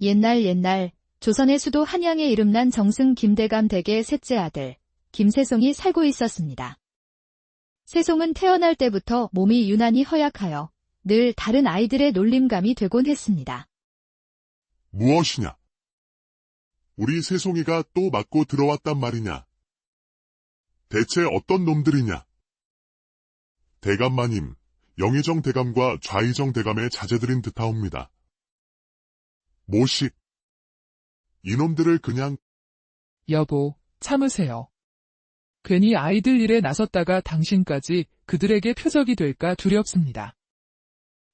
옛날 조선의 수도 한양에 이름난 정승 김대감 댁의 셋째 아들 김세송이 살고 있었습니다. 세송은 태어날 때부터 몸이 유난히 허약하여 늘 다른 아이들의 놀림감이 되곤 했습니다. 무엇이냐? 우리 세송이가 또 맞고 들어왔단 말이냐? 대체 어떤 놈들이냐? 대감마님, 영의정 대감과 좌의정 대감의 자제들인 듯하옵니다. 모식, 이놈들을 그냥... 여보, 참으세요. 괜히 아이들 일에 나섰다가 당신까지 그들에게 표적이 될까 두렵습니다.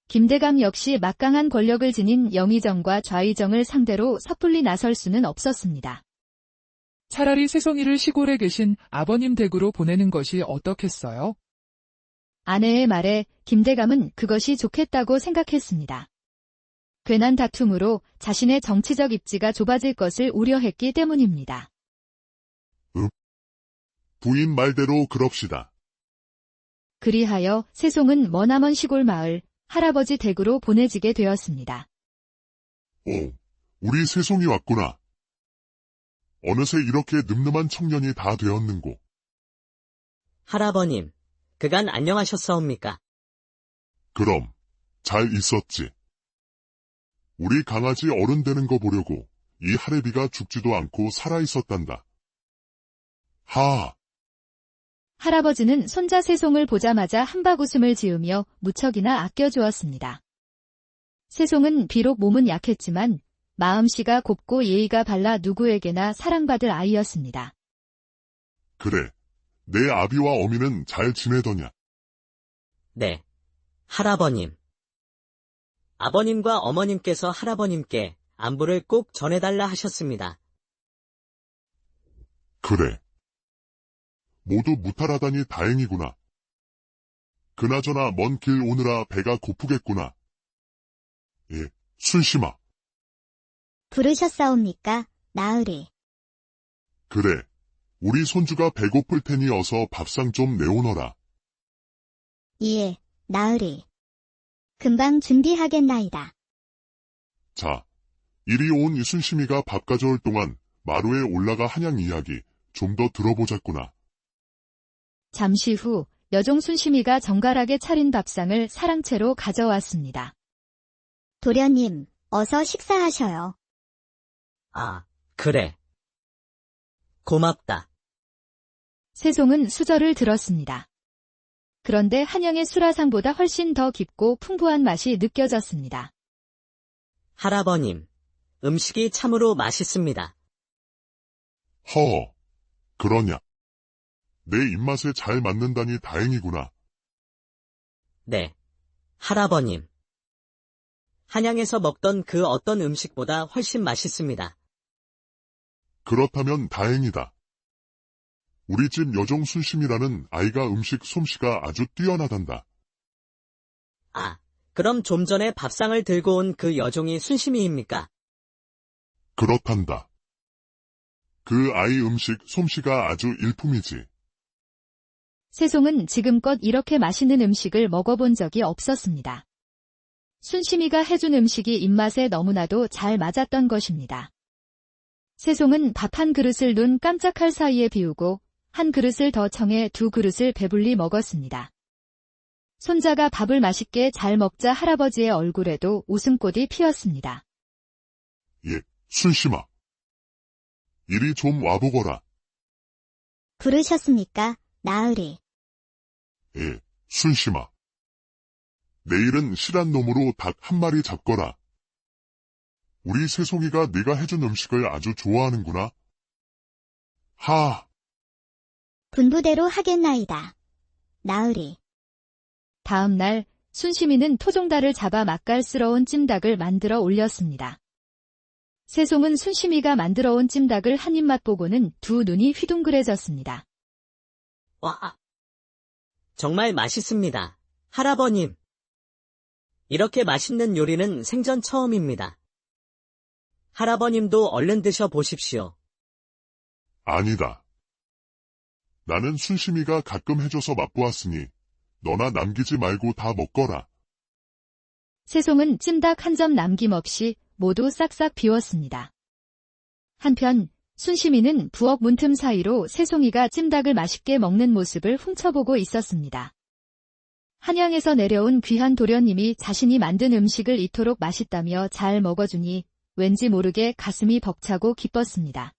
김대감 역시 막강한 권력을 지닌 영의정과 좌의정을 상대로 섣불리 나설 수는 없었습니다. 차라리 세송이를 시골에 계신 아버님 댁으로 보내는 것이 어떻겠어요? 아내의 말에 김대감은 그것이 좋겠다고 생각했습니다. 괜한 다툼으로 자신의 정치적 입지가 좁아질 것을 우려했기 때문입니다. 부인 말대로 그럽시다. 그리하여 세송은 머나먼 시골 마을 할아버지 댁으로 보내지게 되었습니다. 오, 우리 세송이 왔구나. 어느새 이렇게 늠름한 청년이 다 되었는고. 할아버님, 그간 안녕하셨사옵니까? 그럼, 잘 있었지. 우리 강아지 어른 되는 거 보려고 이 할애비가 죽지도 않고 살아있었단다. 하! 할아버지는 손자 세송을 보자마자 한박 웃음을 지으며 무척이나 아껴주었습니다. 세송은 비록 몸은 약했지만 마음씨가 곱고 예의가 발라 누구에게나 사랑받을 아이였습니다. 그래, 내 아비와 어미는 잘 지내더냐? 네, 할아버님. 아버님과 어머님께서 할아버님께 안부를 꼭 전해달라 하셨습니다. 그래. 모두 무탈하다니 다행이구나. 그나저나 먼 길 오느라 배가 고프겠구나. 예, 순심아. 부르셨사옵니까, 나으리? 그래, 우리 손주가 배고플 테니 어서 밥상 좀 내오너라. 예, 나으리. 금방 준비하겠나이다. 자, 이리 온 이순심이가 밥 가져올 동안 마루에 올라가 한양 이야기 좀 더 들어보자꾸나. 잠시 후 여종 순심이가 정갈하게 차린 밥상을 사랑채로 가져왔습니다. 도련님, 어서 식사하셔요. 아, 그래. 고맙다. 세송은 수저를 들었습니다. 그런데 한양의 수라상보다 훨씬 더 깊고 풍부한 맛이 느껴졌습니다. 할아버님, 음식이 참으로 맛있습니다. 허, 그러냐. 내 입맛에 잘 맞는다니 다행이구나. 네, 할아버님. 한양에서 먹던 그 어떤 음식보다 훨씬 맛있습니다. 그렇다면 다행이다. 우리 집 여종 순심이라는 아이가 음식 솜씨가 아주 뛰어나단다. 아, 그럼 좀 전에 밥상을 들고 온 그 여종이 순심이입니까? 그렇단다. 그 아이 음식 솜씨가 아주 일품이지. 세송은 지금껏 이렇게 맛있는 음식을 먹어본 적이 없었습니다. 순심이가 해준 음식이 입맛에 너무나도 잘 맞았던 것입니다. 세송은 밥 한 그릇을 눈 깜짝할 사이에 비우고 한 그릇을 더 청해 두 그릇을 배불리 먹었습니다. 손자가 밥을 맛있게 잘 먹자 할아버지의 얼굴에도 웃음꽃이 피었습니다. 예, 순심아. 이리 좀 와보거라. 부르셨습니까, 나으리? 예, 순심아. 내일은 실한 놈으로 닭 한 마리 잡거라. 우리 세송이가 네가 해준 음식을 아주 좋아하는구나. 하! 분부대로 하겠나이다. 나으리. 다음 날 순심이는 토종닭을 잡아 맛깔스러운 찜닭을 만들어 올렸습니다. 세송은 순심이가 만들어 온 찜닭을 한 입 맛보고는 두 눈이 휘둥그레졌습니다. 와, 정말 맛있습니다. 할아버님. 이렇게 맛있는 요리는 생전 처음입니다. 할아버님도 얼른 드셔보십시오. 아니다. 나는 순심이가 가끔 해줘서 맛보았으니 너나 남기지 말고 다 먹거라. 세송은 찜닭 한 점 남김없이 모두 싹싹 비웠습니다. 한편 순심이는 부엌 문틈 사이로 새송이가 찜닭을 맛있게 먹는 모습을 훔쳐보고 있었습니다. 한양에서 내려온 귀한 도련님이 자신이 만든 음식을 이토록 맛있다며 잘 먹어주니 왠지 모르게 가슴이 벅차고 기뻤습니다.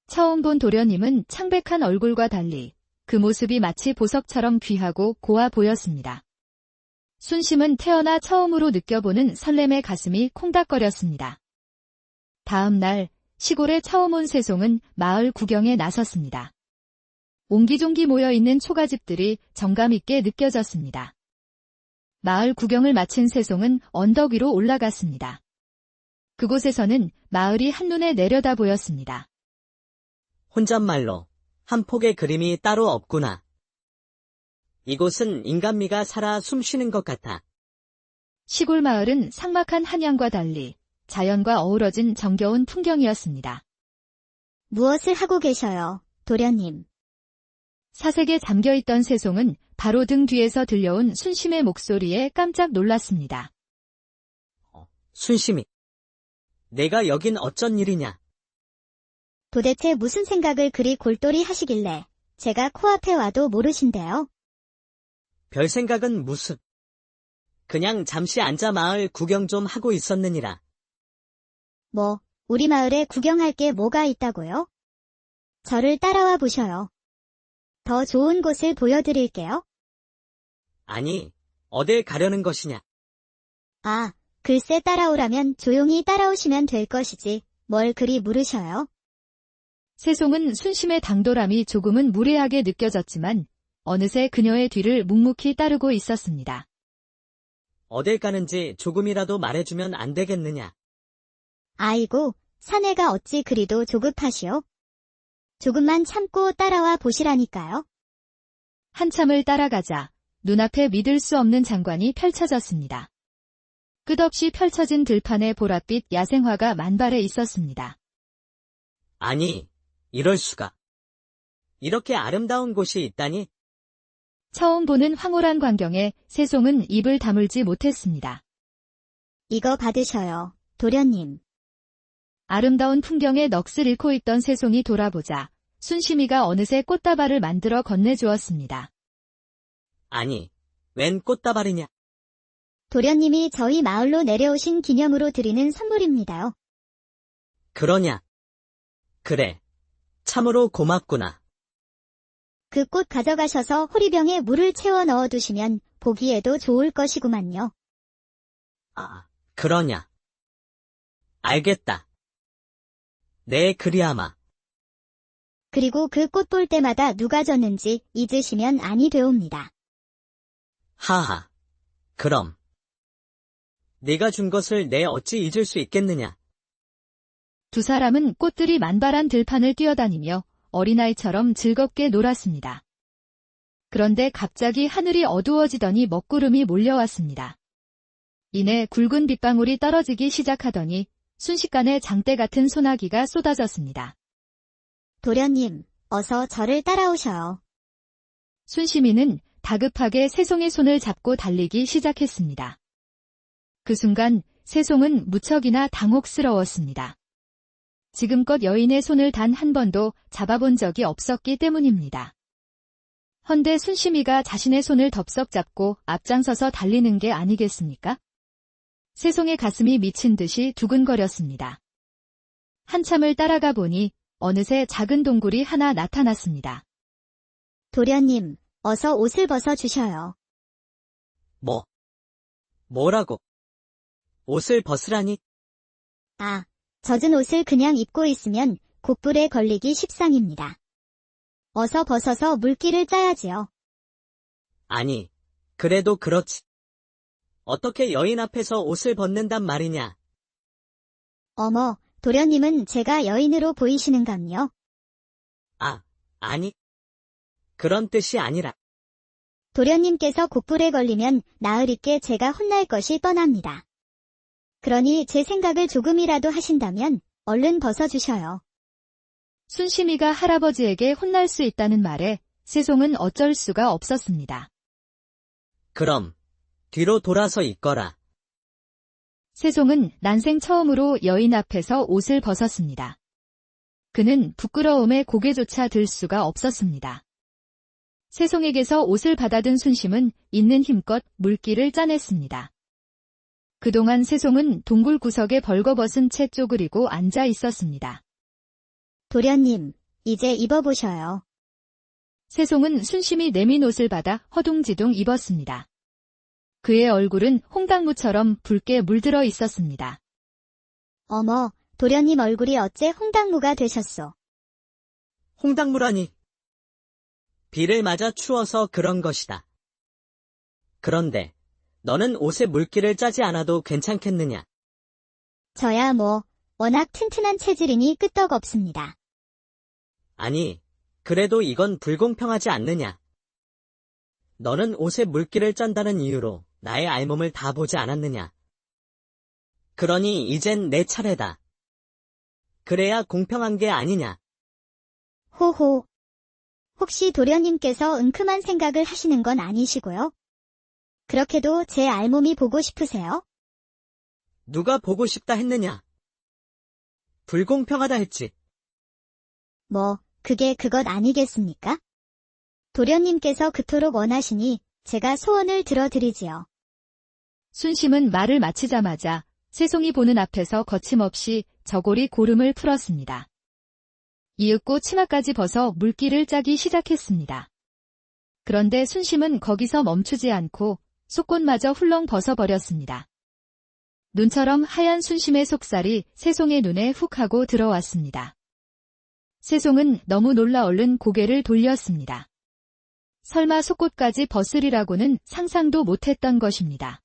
처음 본 도련님은 창백한 얼굴과 달리 그 모습이 마치 보석처럼 귀하고 고와 보였습니다. 순심은 태어나 처음으로 느껴보는 설렘의 가슴이 콩닥거렸습니다. 다음 날 시골에 처음 온 새송은 마을 구경에 나섰습니다. 옹기종기 모여있는 초가집들이 정감 있게 느껴졌습니다. 마을 구경을 마친 새송은 언덕 위로 올라갔습니다. 그곳에서는 마을이 한눈에 내려다 보였습니다. 혼잣말로 한 폭의 그림이 따로 없구나. 이곳은 인간미가 살아 숨쉬는 것 같아. 시골 마을은 삭막한 한양과 달리 자연과 어우러진 정겨운 풍경이었습니다. 무엇을 하고 계셔요, 도련님? 사색에 잠겨있던 새송은 바로 등 뒤에서 들려온 순심의 목소리에 깜짝 놀랐습니다. 순심이. 내가 여긴 어쩐 일이냐? 도대체 무슨 생각을 그리 골똘히 하시길래 제가 코앞에 와도 모르신대요? 별 생각은 무슨. 그냥 잠시 앉아 마을 구경 좀 하고 있었느니라. 뭐, 우리 마을에 구경할 게 뭐가 있다고요? 저를 따라와 보셔요. 더 좋은 곳을 보여드릴게요. 아니, 어딜 가려는 것이냐? 아, 글쎄 따라오라면 조용히 따라오시면 될 것이지, 뭘 그리 물으셔요? 새송은 순심의 당돌함이 조금은 무례하게 느껴졌지만 어느새 그녀의 뒤를 묵묵히 따르고 있었습니다. 어딜 가는지 조금이라도 말해주면 안 되겠느냐? 아이고, 사내가 어찌 그리도 조급하시오? 조금만 참고 따라와 보시라니까요. 한참을 따라가자 눈앞에 믿을 수 없는 장관이 펼쳐졌습니다. 끝없이 펼쳐진 들판에 보랏빛 야생화가 만발해 있었습니다. 아니, 이럴 수가. 이렇게 아름다운 곳이 있다니? 처음 보는 황홀한 광경에 새송은 입을 다물지 못했습니다. 이거 받으셔요, 도련님. 아름다운 풍경에 넋을 잃고 있던 새송이 돌아보자 순심이가 어느새 꽃다발을 만들어 건네주었습니다. 아니, 웬 꽃다발이냐? 도련님이 저희 마을로 내려오신 기념으로 드리는 선물입니다요. 그러냐? 그래, 참으로 고맙구나. 그 꽃 가져가셔서 호리병에 물을 채워 넣어두시면 보기에도 좋을 것이구만요. 아, 그러냐? 알겠다. 네, 그리하마. 그리고 그 꽃 볼 때마다 누가 줬는지 잊으시면 아니 되옵니다. 하하. 그럼. 네가 준 것을 내 어찌 잊을 수 있겠느냐? 두 사람은 꽃들이 만발한 들판을 뛰어다니며 어린아이처럼 즐겁게 놀았습니다. 그런데 갑자기 하늘이 어두워지더니 먹구름이 몰려왔습니다. 이내 굵은 빗방울이 떨어지기 시작하더니 순식간에 장대 같은 소나기가 쏟아졌습니다. 도련님, 어서 저를 따라오셔요. 순심이는 다급하게 새송의 손을 잡고 달리기 시작했습니다. 그 순간 새송은 무척이나 당혹스러웠습니다. 지금껏 여인의 손을 단 한 번도 잡아본 적이 없었기 때문입니다. 헌데 순심이가 자신의 손을 덥석 잡고 앞장서서 달리는 게 아니겠습니까? 새송의 가슴이 미친 듯이 두근거렸습니다. 한참을 따라가 보니 어느새 작은 동굴이 하나 나타났습니다. 도련님, 어서 옷을 벗어 주셔요. 뭐라고? 옷을 벗으라니? 아, 젖은 옷을 그냥 입고 있으면 곡불에 걸리기 십상입니다. 어서 벗어서 물기를 짜야지요. 아니, 그래도 그렇지. 어떻게 여인 앞에서 옷을 벗는단 말이냐? 어머, 도련님은 제가 여인으로 보이시는감요? 아, 아니. 그런 뜻이 아니라. 도련님께서 곡불에 걸리면 나으리께 제가 혼날 것이 뻔합니다. 그러니 제 생각을 조금이라도 하신다면 얼른 벗어주셔요. 순심이가 할아버지에게 혼날 수 있다는 말에 새송은 어쩔 수가 없었습니다. 그럼 뒤로 돌아서 있거라. 세송은 난생 처음으로 여인 앞에서 옷을 벗었습니다. 그는 부끄러움에 고개조차 들 수가 없었습니다. 세송에게서 옷을 받아든 순심은 있는 힘껏 물기를 짜냈습니다. 그동안 세송은 동굴 구석에 벌거벗은 채 쪼그리고 앉아 있었습니다. 도련님, 이제 입어보셔요. 세송은 순심이 내민 옷을 받아 허둥지둥 입었습니다. 그의 얼굴은 홍당무처럼 붉게 물들어 있었습니다. 어머, 도련님 얼굴이 어째 홍당무가 되셨소. 홍당무라니. 비를 맞아 추워서 그런 것이다. 그런데 너는 옷에 물기를 짜지 않아도 괜찮겠느냐? 저야 뭐, 워낙 튼튼한 체질이니 끄떡없습니다. 아니, 그래도 이건 불공평하지 않느냐? 너는 옷에 물기를 짠다는 이유로 나의 알몸을 다 보지 않았느냐? 그러니 이젠 내 차례다. 그래야 공평한 게 아니냐? 호호. 혹시 도련님께서 은큼한 생각을 하시는 건 아니시고요? 그렇게도 제 알몸이 보고 싶으세요? 누가 보고 싶다 했느냐? 불공평하다 했지. 뭐, 그게 그것 아니겠습니까? 도련님께서 그토록 원하시니 제가 소원을 들어드리지요. 순심은 말을 마치자마자 세송이 보는 앞에서 거침없이 저고리 고름을 풀었습니다. 이윽고 치마까지 벗어 물기를 짜기 시작했습니다. 그런데 순심은 거기서 멈추지 않고 속꽃마저 훌렁 벗어버렸습니다. 눈처럼 하얀 순심의 속살이 세송의 눈에 훅 하고 들어왔습니다. 세송은 너무 놀라 얼른 고개를 돌렸습니다. 설마 속꽃까지 벗으리라고는 상상도 못했던 것입니다.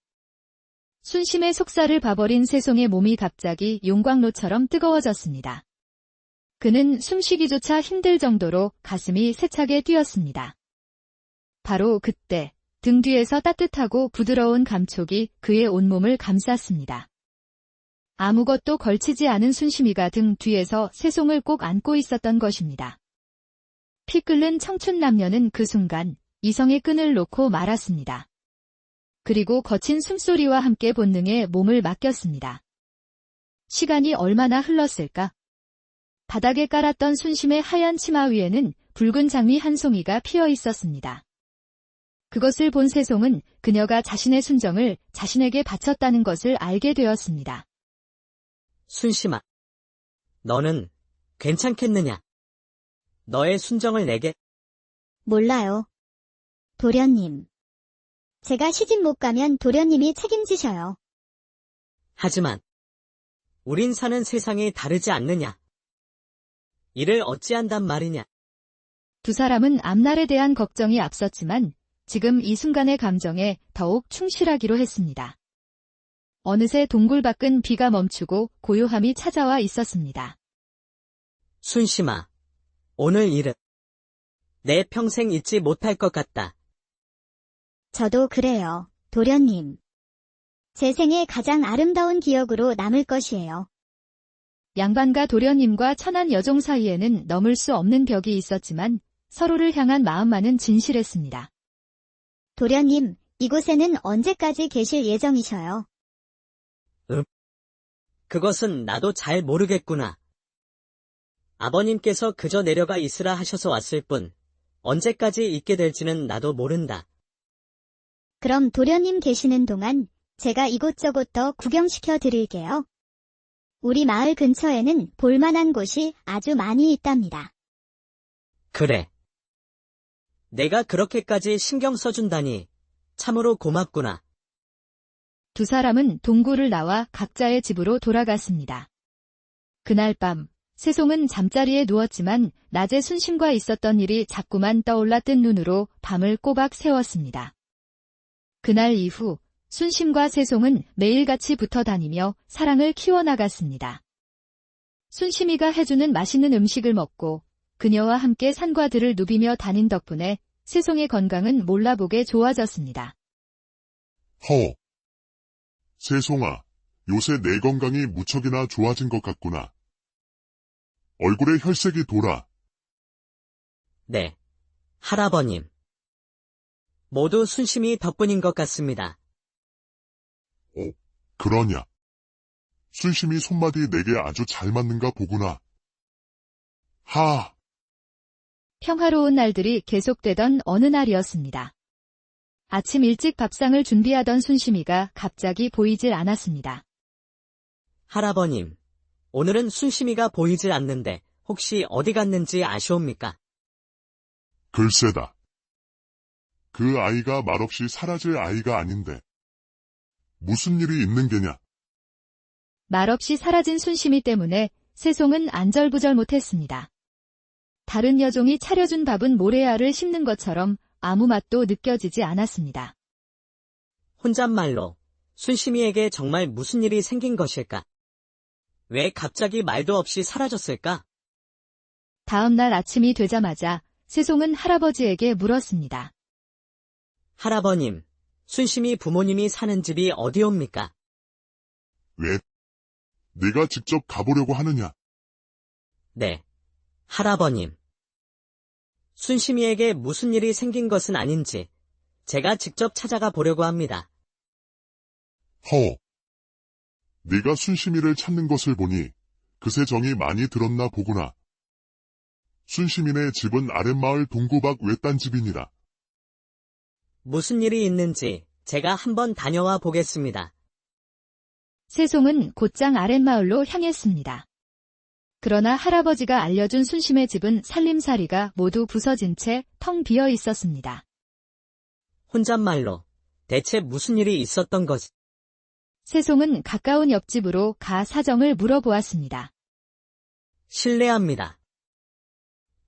순심의 속살을 봐버린 세송의 몸이 갑자기 용광로처럼 뜨거워졌습니다. 그는 숨쉬기조차 힘들 정도로 가슴이 세차게 뛰었습니다. 바로 그때 등 뒤에서 따뜻하고 부드러운 감촉이 그의 온몸을 감쌌습니다. 아무것도 걸치지 않은 순심이가 등 뒤에서 세송을 꼭 안고 있었던 것입니다. 피 끓는 청춘 남녀는 그 순간 이성의 끈을 놓고 말았습니다. 그리고 거친 숨소리와 함께 본능에 몸을 맡겼습니다. 시간이 얼마나 흘렀을까? 바닥에 깔았던 순심의 하얀 치마 위에는 붉은 장미 한 송이가 피어 있었습니다. 그것을 본 세송은 그녀가 자신의 순정을 자신에게 바쳤다는 것을 알게 되었습니다. 순심아, 너는 괜찮겠느냐? 너의 순정을 내게. 몰라요. 도련님. 제가 시집 못 가면 도련님이 책임지셔요. 하지만 우린 사는 세상이 다르지 않느냐? 이를 어찌한단 말이냐? 두 사람은 앞날에 대한 걱정이 앞섰지만 지금 이 순간의 감정에 더욱 충실하기로 했습니다. 어느새 동굴 밖은 비가 멈추고 고요함이 찾아와 있었습니다. 순심아, 오늘 일은 내 평생 잊지 못할 것 같다. 저도 그래요, 도련님. 제 생애 가장 아름다운 기억으로 남을 것이에요. 양반과 도련님과 천한 여종 사이에는 넘을 수 없는 벽이 있었지만 서로를 향한 마음만은 진실했습니다. 도련님, 이곳에는 언제까지 계실 예정이셔요? 그것은 나도 잘 모르겠구나. 아버님께서 그저 내려가 있으라 하셔서 왔을 뿐, 언제까지 있게 될지는 나도 모른다. 그럼 도련님 계시는 동안 제가 이곳저곳 더 구경시켜 드릴게요. 우리 마을 근처에는 볼만한 곳이 아주 많이 있답니다. 그래. 내가 그렇게까지 신경 써준다니 참으로 고맙구나. 두 사람은 동굴을 나와 각자의 집으로 돌아갔습니다. 그날 밤 세송은 잠자리에 누웠지만 낮에 순심과 있었던 일이 자꾸만 떠올라 뜬 눈으로 밤을 꼬박 새웠습니다. 그날 이후 순심과 세송은 매일같이 붙어 다니며 사랑을 키워나갔습니다. 순심이가 해주는 맛있는 음식을 먹고 그녀와 함께 산과 들을 누비며 다닌 덕분에 세송의 건강은 몰라보게 좋아졌습니다. 허. 세송아, 요새 내 건강이 무척이나 좋아진 것 같구나. 얼굴에 혈색이 돌아. 네, 할아버님. 모두 순심이 덕분인 것 같습니다. 그러냐? 순심이 손맛이 내게 아주 잘 맞는가 보구나. 하! 평화로운 날들이 계속되던 어느 날이었습니다. 아침 일찍 밥상을 준비하던 순심이가 갑자기 보이질 않았습니다. 할아버님, 오늘은 순심이가 보이질 않는데 혹시 어디 갔는지 아시옵니까? 글쎄다. 그 아이가 말없이 사라질 아이가 아닌데. 무슨 일이 있는 게냐? 말없이 사라진 순심이 때문에 세송은 안절부절 못했습니다. 다른 여종이 차려준 밥은 모래알을 씹는 것처럼 아무 맛도 느껴지지 않았습니다. 혼잣말로 순심이에게 정말 무슨 일이 생긴 것일까? 왜 갑자기 말도 없이 사라졌을까? 다음 날 아침이 되자마자 세송은 할아버지에게 물었습니다. 할아버님, 순심이 부모님이 사는 집이 어디옵니까? 왜? 네가 직접 가보려고 하느냐? 네, 할아버님. 순심이에게 무슨 일이 생긴 것은 아닌지 제가 직접 찾아가 보려고 합니다. 허. 네가 순심이를 찾는 것을 보니 그새 정이 많이 들었나 보구나. 순심이네 집은 아랫마을 동구박 외딴 집이니라. 무슨 일이 있는지 제가 한번 다녀와 보겠습니다. 세송은 곧장 아랫마을로 향했습니다. 그러나 할아버지가 알려준 순심의 집은 살림살이가 모두 부서진 채 텅 비어 있었습니다. 혼잣말로 대체 무슨 일이 있었던 거지? 세송은 가까운 옆집으로 가 사정을 물어보았습니다. 실례합니다.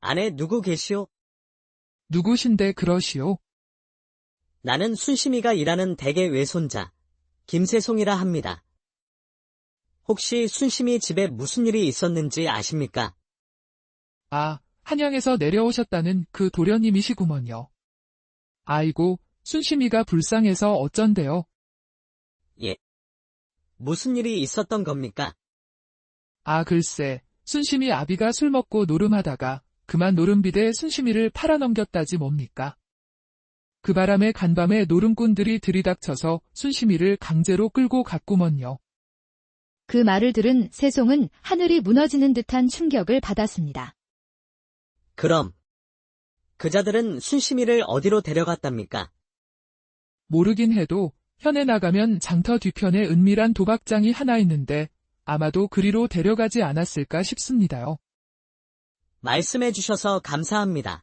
안에 누구 계시오? 누구신데 그러시오? 나는 순심이가 일하는 댁의 외손자, 김세송이라 합니다. 혹시 순심이 집에 무슨 일이 있었는지 아십니까? 아, 한양에서 내려오셨다는 그 도련님이시구먼요. 아이고, 순심이가 불쌍해서 어쩐대요? 예. 무슨 일이 있었던 겁니까? 아, 글쎄, 순심이 아비가 술 먹고 노름하다가 그만 노름비대 순심이를 팔아넘겼다지 뭡니까? 그 바람에 간밤에 노름꾼들이 들이닥쳐서 순심이를 강제로 끌고 갔구먼요. 그 말을 들은 세송은 하늘이 무너지는 듯한 충격을 받았습니다. 그럼 그자들은 순심이를 어디로 데려갔답니까? 모르긴 해도 현에 나가면 장터 뒤편에 은밀한 도박장이 하나 있는데 아마도 그리로 데려가지 않았을까 싶습니다요. 말씀해 주셔서 감사합니다.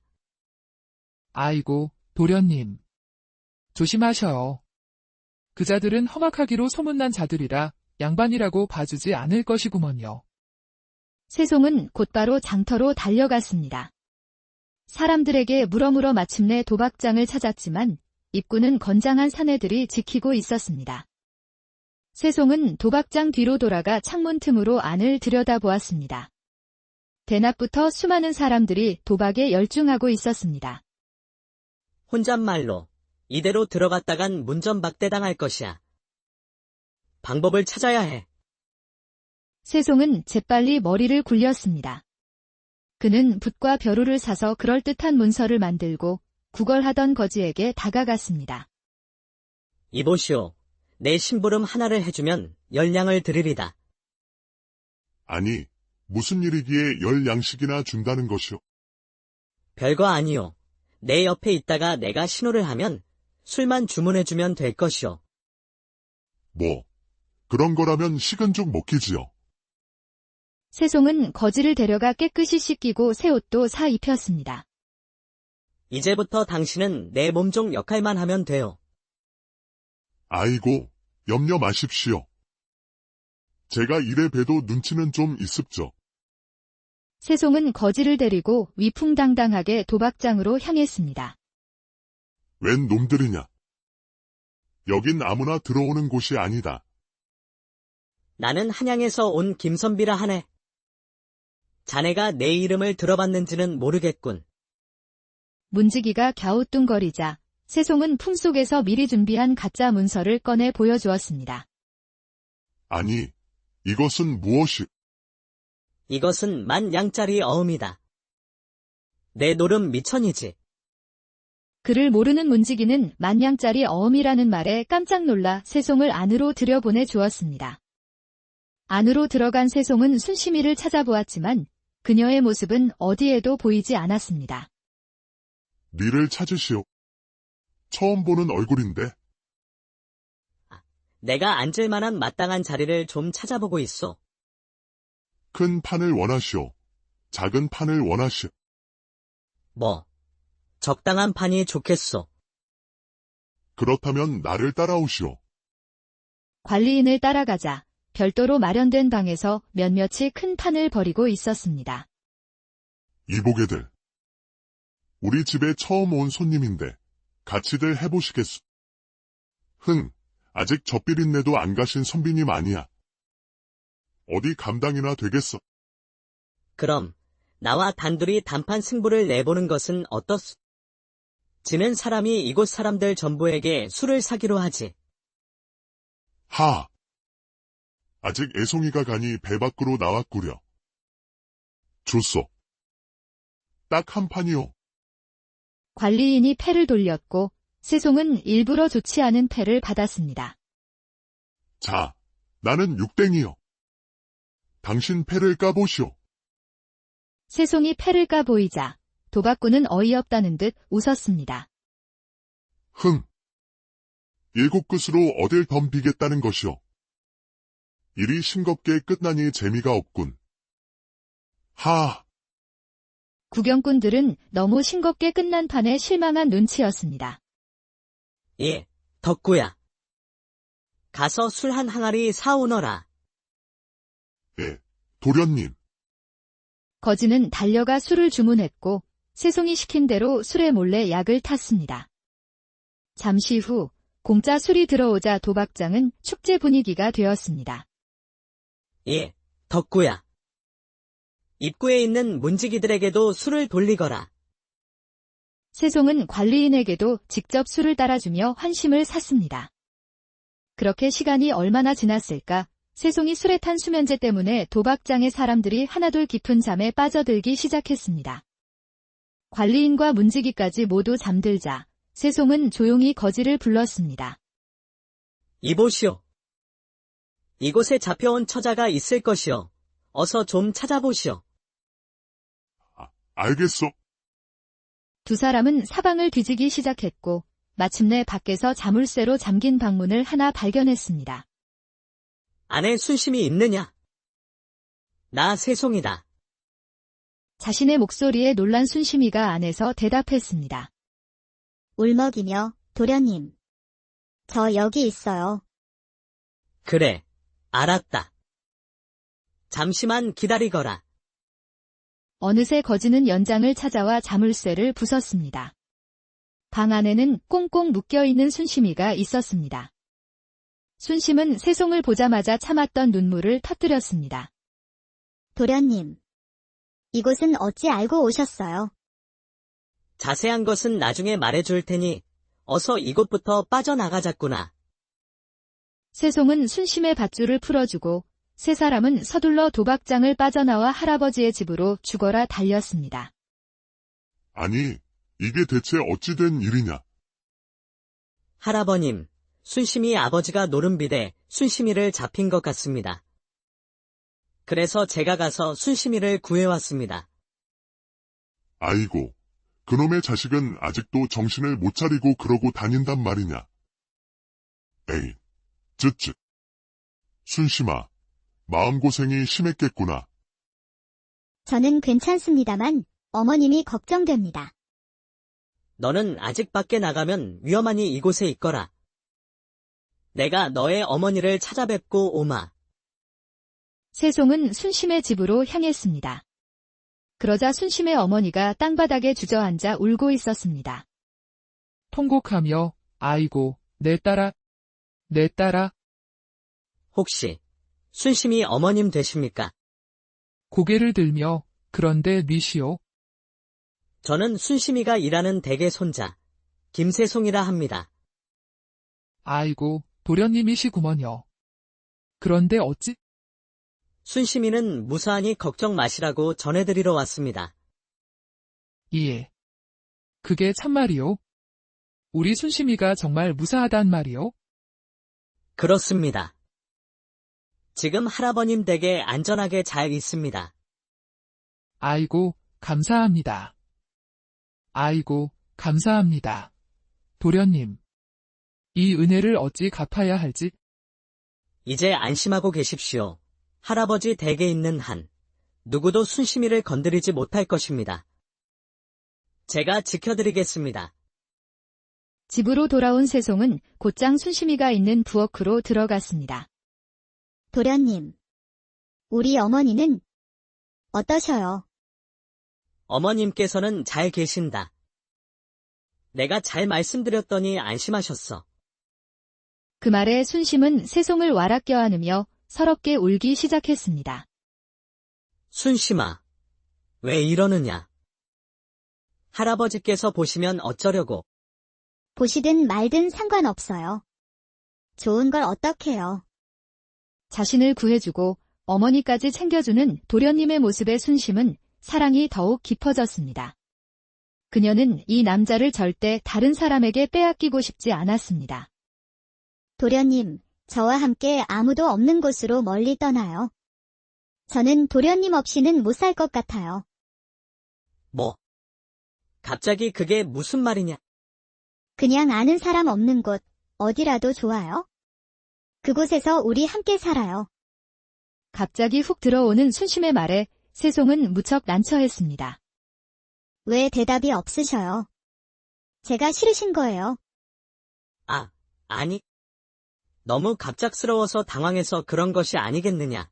아이고, 도련님. 조심하셔요. 그자들은 험악하기로 소문난 자들이라 양반이라고 봐주지 않을 것이구먼요. 세송은 곧바로 장터로 달려갔습니다. 사람들에게 물어물어 마침내 도박장을 찾았지만 입구는 건장한 사내들이 지키고 있었습니다. 세송은 도박장 뒤로 돌아가 창문 틈으로 안을 들여다보았습니다. 대낮부터 수많은 사람들이 도박에 열중하고 있었습니다. 혼잣말로 이대로 들어갔다간 문전박대당할 것이야. 방법을 찾아야 해. 세송은 재빨리 머리를 굴렸습니다. 그는 붓과 벼루를 사서 그럴듯한 문서를 만들고 구걸하던 거지에게 다가갔습니다. 이보시오. 내 심부름 하나를 해주면 10냥을 드리리다. 아니, 무슨 일이기에 10양씩이나 준다는 것이오. 별거 아니오. 내 옆에 있다가 내가 신호를 하면 술만 주문해주면 될 것이오. 뭐, 그런 거라면 식은 죽 먹히지요. 세송은 거지를 데려가 깨끗이 씻기고 새 옷도 사 입혔습니다. 이제부터 당신은 내 몸종 역할만 하면 돼요. 아이고, 염려 마십시오. 제가 이래 봬도 눈치는 좀 있습죠. 세송은 거지를 데리고 위풍당당하게 도박장으로 향했습니다. 웬 놈들이냐? 여긴 아무나 들어오는 곳이 아니다. 나는 한양에서 온 김선비라 하네. 자네가 내 이름을 들어봤는지는 모르겠군. 문지기가 갸우뚱거리자 세송은 품속에서 미리 준비한 가짜 문서를 꺼내 보여주었습니다. 아니, 이것은 무엇이? 이것은 10,000냥짜리 어음이다. 내 노름 미천이지. 그를 모르는 문지기는 10,000냥짜리 어음이라는 말에 깜짝 놀라 세송을 안으로 들여보내 주었습니다. 안으로 들어간 세송은 순심이를 찾아보았지만 그녀의 모습은 어디에도 보이지 않았습니다. 니를 찾으시오. 처음 보는 얼굴인데. 내가 앉을 만한 마땅한 자리를 좀 찾아보고 있어. 큰 판을 원하시오. 작은 판을 원하시오. 뭐, 적당한 판이 좋겠어. 그렇다면 나를 따라오시오. 관리인을 따라가자 별도로 마련된 방에서 몇몇이 큰 판을 벌이고 있었습니다. 이보게들. 우리 집에 처음 온 손님인데 같이들 해보시겠소. 흥, 아직 젖비린내도 안 가신 선비님 아니야. 어디 감당이나 되겠어. 그럼, 나와 단둘이 단판 승부를 내보는 것은 어떻소? 지는 사람이 이곳 사람들 전부에게 술을 사기로 하지. 하! 아직 애송이가 가니 배 밖으로 나왔구려. 좋소. 딱 한 판이요. 관리인이 패를 돌렸고 세송은 일부러 좋지 않은 패를 받았습니다. 자, 나는 육땡이요. 당신 패를 까보시오. 세송이 패를 까 보이자 도박꾼은 어이없다는 듯 웃었습니다. 흥. 일곱 끝으로 어딜 덤비겠다는 것이오. 일이 싱겁게 끝나니 재미가 없군. 하. 구경꾼들은 너무 싱겁게 끝난 판에 실망한 눈치였습니다. 예, 덕구야. 가서 술 한 항아리 사오너라. 예, 도련님. 거지는 달려가 술을 주문했고 세송이 시킨 대로 술에 몰래 약을 탔습니다. 잠시 후 공짜 술이 들어오자 도박장은 축제 분위기가 되었습니다. 예, 덕구야. 입구에 있는 문지기들에게도 술을 돌리거라. 세송은 관리인에게도 직접 술을 따라주며 환심을 샀습니다. 그렇게 시간이 얼마나 지났을까? 세송이 술에 탄 수면제 때문에 도박장의 사람들이 하나둘 깊은 잠에 빠져들기 시작했습니다. 관리인과 문지기까지 모두 잠들자 세송은 조용히 거지를 불렀습니다. 이보시오. 이곳에 잡혀온 처자가 있을 것이오. 어서 좀 찾아보시오. 알겠소. 두 사람은 사방을 뒤지기 시작했고 마침내 밖에서 자물쇠로 잠긴 방문을 하나 발견했습니다. 안에 순심이 있느냐? 나 세송이다. 자신의 목소리에 놀란 순심이가 안에서 대답했습니다. 울먹이며 도련님. 저 여기 있어요. 그래, 알았다. 잠시만 기다리거라. 어느새 거지는 연장을 찾아와 자물쇠를 부쉈습니다. 방 안에는 꽁꽁 묶여있는 순심이가 있었습니다. 순심은 세송을 보자마자 참았던 눈물을 터뜨렸습니다. 도련님. 이곳은 어찌 알고 오셨어요? 자세한 것은 나중에 말해줄 테니 어서 이곳부터 빠져나가자꾸나. 세송은 순심의 밧줄을 풀어주고 세 사람은 서둘러 도박장을 빠져나와 할아버지의 집으로 죽어라 달렸습니다. 아니, 이게 대체 어찌 된 일이냐? 할아버님, 순심이 아버지가 노름비대 순심이를 잡힌 것 같습니다. 그래서 제가 가서 순심이를 구해왔습니다. 아이고, 그놈의 자식은 아직도 정신을 못 차리고 그러고 다닌단 말이냐. 에이, 쯧쯧. 순심아, 마음고생이 심했겠구나. 저는 괜찮습니다만 어머님이 걱정됩니다. 너는 아직 밖에 나가면 위험하니 이곳에 있거라. 내가 너의 어머니를 찾아뵙고 오마. 세송은 순심의 집으로 향했습니다. 그러자 순심의 어머니가 땅바닥에 주저앉아 울고 있었습니다. 통곡하며 아이고 내 딸아 혹시 순심이 어머님 되십니까? 고개를 들며 그런데 니시오. 저는 순심이가 일하는 댁의 손자 김세송이라 합니다. 아이고 도련님이시구먼요. 그런데 어찌? 순심이는 무사하니 걱정 마시라고 전해드리러 왔습니다. 예. 그게 참말이요? 우리 순심이가 정말 무사하단 말이요? 그렇습니다. 지금 할아버님 댁에 안전하게 잘 있습니다. 아이고, 감사합니다. 아이고, 감사합니다. 도련님. 이 은혜를 어찌 갚아야 할지? 이제 안심하고 계십시오. 할아버지 댁에 있는 한, 누구도 순심이를 건드리지 못할 것입니다. 제가 지켜드리겠습니다. 집으로 돌아온 세송은 곧장 순심이가 있는 부엌으로 들어갔습니다. 도련님. 우리 어머니는 어떠셔요? 어머님께서는 잘 계신다. 내가 잘 말씀드렸더니 안심하셨어. 그 말에 순심은 세송을 와락 껴안으며 서럽게 울기 시작했습니다. 순심아, 왜 이러느냐? 할아버지께서 보시면 어쩌려고? 보시든 말든 상관없어요. 좋은 걸 어떡해요. 자신을 구해주고 어머니까지 챙겨주는 도련님의 모습에 순심은 사랑이 더욱 깊어졌습니다. 그녀는 이 남자를 절대 다른 사람에게 빼앗기고 싶지 않았습니다. 도련님, 저와 함께 아무도 없는 곳으로 멀리 떠나요. 저는 도련님 없이는 못 살 것 같아요. 뭐? 갑자기 그게 무슨 말이냐? 그냥 아는 사람 없는 곳, 어디라도 좋아요. 그곳에서 우리 함께 살아요. 갑자기 훅 들어오는 순심의 말에 세송은 무척 난처했습니다. 왜 대답이 없으셔요? 제가 싫으신 거예요. 아니. 너무 갑작스러워서 당황해서 그런 것이 아니겠느냐?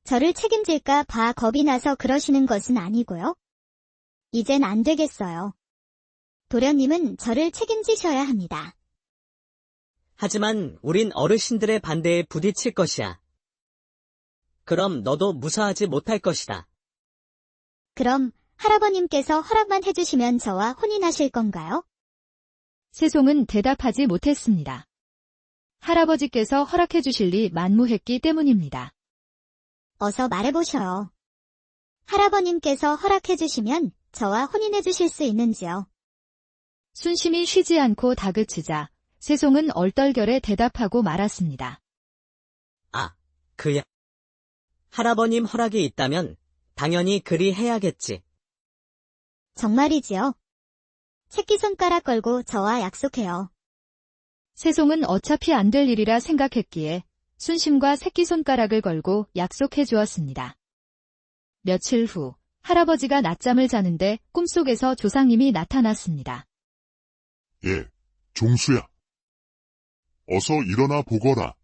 저를 책임질까 봐 겁이 나서 그러시는 것은 아니고요. 이젠 안 되겠어요. 도련님은 저를 책임지셔야 합니다. 하지만 우린 어르신들의 반대에 부딪힐 것이야. 그럼 너도 무사하지 못할 것이다. 그럼 할아버님께서 허락만 해주시면 저와 혼인하실 건가요? 세송은 대답하지 못했습니다. 할아버지께서 허락해 주실 리 만무했기 때문입니다. 어서 말해보셔요. 할아버님께서 허락해 주시면 저와 혼인해 주실 수 있는지요? 순심이 쉬지 않고 다그치자 세송은 얼떨결에 대답하고 말았습니다. 그야. 할아버님 허락이 있다면 당연히 그리 해야겠지. 정말이지요? 새끼손가락 걸고 저와 약속해요. 세송은 어차피 안 될 일이라 생각했기에 순심과 새끼손가락을 걸고 약속해 주었습니다. 며칠 후 할아버지가 낮잠을 자는데 꿈속에서 조상님이 나타났습니다. 예, 종수야. 어서 일어나 보거라.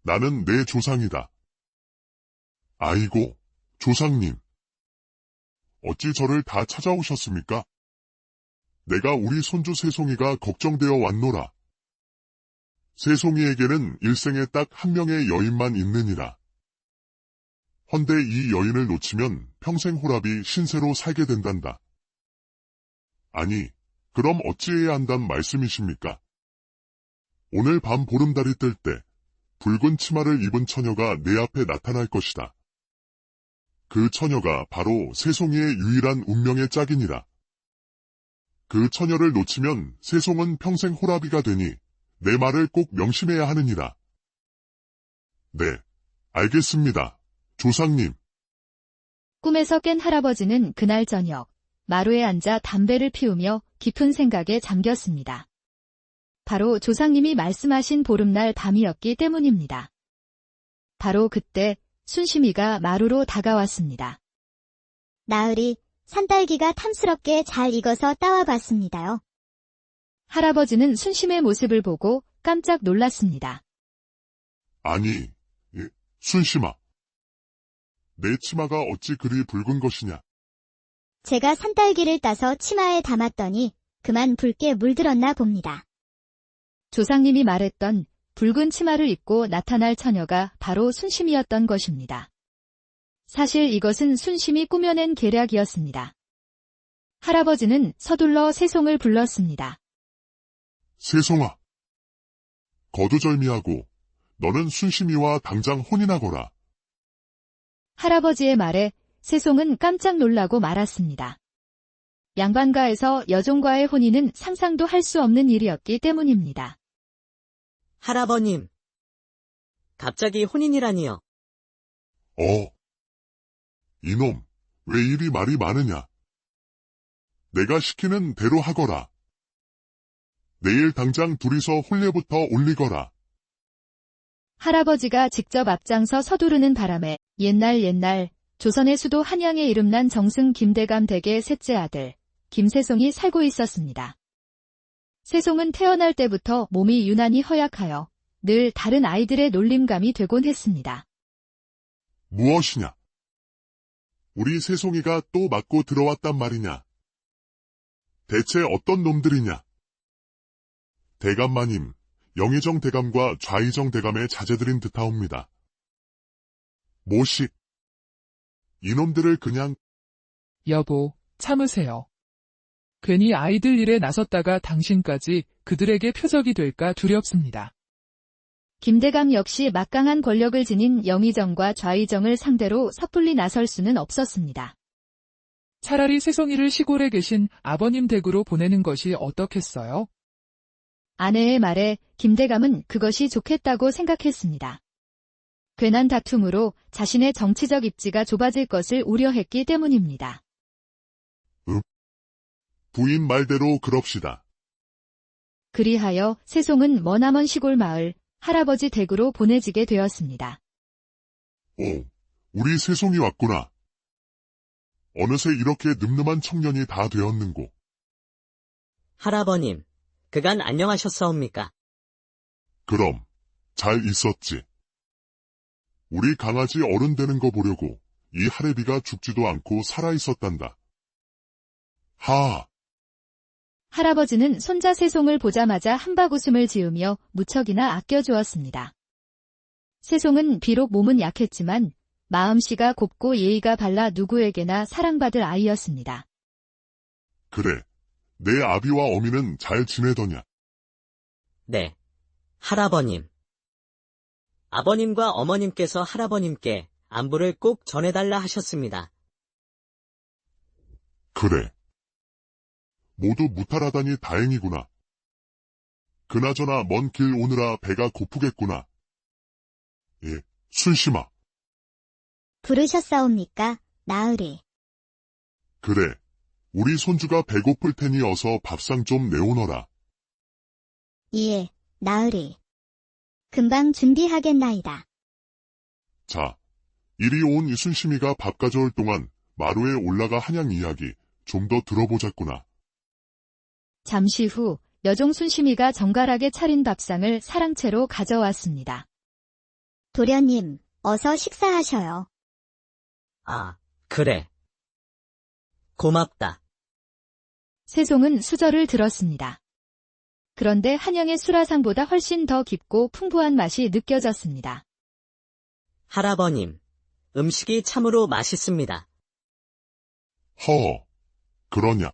나는 내 조상이다. 아이고, 조상님. 어찌 저를 다 찾아오셨습니까? 내가 우리 손주 세송이가 걱정되어 왔노라. 세송이에게는 일생에 딱 한 명의 여인만 있느니라. 헌데 이 여인을 놓치면 평생 호랍이 신세로 살게 된단다. 아니, 그럼 어찌해야 한단 말씀이십니까? 오늘 밤 보름달이 뜰 때 붉은 치마를 입은 처녀가 내 앞에 나타날 것이다. 그 처녀가 바로 세송이의 유일한 운명의 짝이니라. 그 처녀를 놓치면 세송은 평생 호라비가 되니 내 말을 꼭 명심해야 하느니라. 네, 알겠습니다. 조상님. 꿈에서 깬 할아버지는 그날 저녁 마루에 앉아 담배를 피우며 깊은 생각에 잠겼습니다. 바로 조상님이 말씀하신 보름날 밤이었기 때문입니다. 바로 그때 순심이가 마루로 다가왔습니다. 나으리, 산딸기가 탐스럽게 잘 익어서 따와봤습니다요. 할아버지는 순심의 모습을 보고 깜짝 놀랐습니다. 아니, 순심아. 내 치마가 어찌 그리 붉은 것이냐? 제가 산딸기를 따서 치마에 담았더니 그만 붉게 물들었나 봅니다. 조상님이 말했던 붉은 치마를 입고 나타날 처녀가 바로 순심이었던 것입니다. 사실 이것은 순심이 꾸며낸 계략이었습니다. 할아버지는 서둘러 세송을 불렀습니다. 세송아. 거두절미하고 너는 순심이와 당장 혼인하거라. 할아버지의 말에 세송은 깜짝 놀라고 말았습니다. 양반가에서 여종과의 혼인은 상상도 할 수 없는 일이었기 때문입니다. 할아버님. 갑자기 혼인이라니요. 이놈, 왜 이리 말이 많으냐? 내가 시키는 대로 하거라. 내일 당장 둘이서 혼례부터 올리거라. 할아버지가 직접 앞장서 서두르는 바람에 옛날 조선의 수도 한양에 이름난 정승 김대감 댁의 셋째 아들 김세송이 살고 있었습니다. 세송은 태어날 때부터 몸이 유난히 허약하여 늘 다른 아이들의 놀림감이 되곤 했습니다. 무엇이냐? 우리 세송이가 또 맞고 들어왔단 말이냐? 대체 어떤 놈들이냐? 대감마님, 영의정 대감과 좌의정 대감의 자제들인 듯하옵니다. 모식, 이놈들을 그냥 여보, 참으세요. 괜히 아이들 일에 나섰다가 당신까지 그들에게 표적이 될까 두렵습니다. 김대감 역시 막강한 권력을 지닌 영의정과 좌의정을 상대로 섣불리 나설 수는 없었습니다. 차라리 세송이를 시골에 계신 아버님 댁으로 보내는 것이 어떻겠어요? 아내의 말에 김대감은 그것이 좋겠다고 생각했습니다. 괜한 다툼으로 자신의 정치적 입지가 좁아질 것을 우려했기 때문입니다. 부인 말대로 그럽시다. 그리하여 세송은 머나먼 시골 마을 할아버지 댁으로 보내지게 되었습니다. 우리 세송이 왔구나. 어느새 이렇게 늠름한 청년이 다 되었는고. 할아버님, 그간 안녕하셨사옵니까? 그럼 잘 있었지. 우리 강아지 어른 되는 거 보려고 이 할애비가 죽지도 않고 살아 있었단다. 할아버지는 손자 세송을 보자마자 한박 웃음을 지으며 무척이나 아껴주었습니다. 세송은 비록 몸은 약했지만 마음씨가 곱고 예의가 발라 누구에게나 사랑받을 아이였습니다. 그래, 내 아비와 어미는 잘 지내더냐? 네, 할아버님. 아버님과 어머님께서 할아버님께 안부를 꼭 전해달라 하셨습니다. 그래. 모두 무탈하다니 다행이구나. 그나저나 먼 길 오느라 배가 고프겠구나. 예, 순심아. 부르셨사옵니까, 나으리? 그래, 우리 손주가 배고플 테니 어서 밥상 좀 내오너라. 예, 나으리. 금방 준비하겠나이다. 자, 이리 온 이순심이가 밥 가져올 동안 마루에 올라가 한양 이야기 좀 더 들어보자꾸나. 잠시 후 여종 순심이가 정갈하게 차린 밥상을 사랑채로 가져왔습니다. 도련님, 어서 식사하셔요. 아, 그래. 고맙다. 세송은 수저를 들었습니다. 그런데 한양의 수라상보다 훨씬 더 깊고 풍부한 맛이 느껴졌습니다. 할아버님, 음식이 참으로 맛있습니다. 그러냐.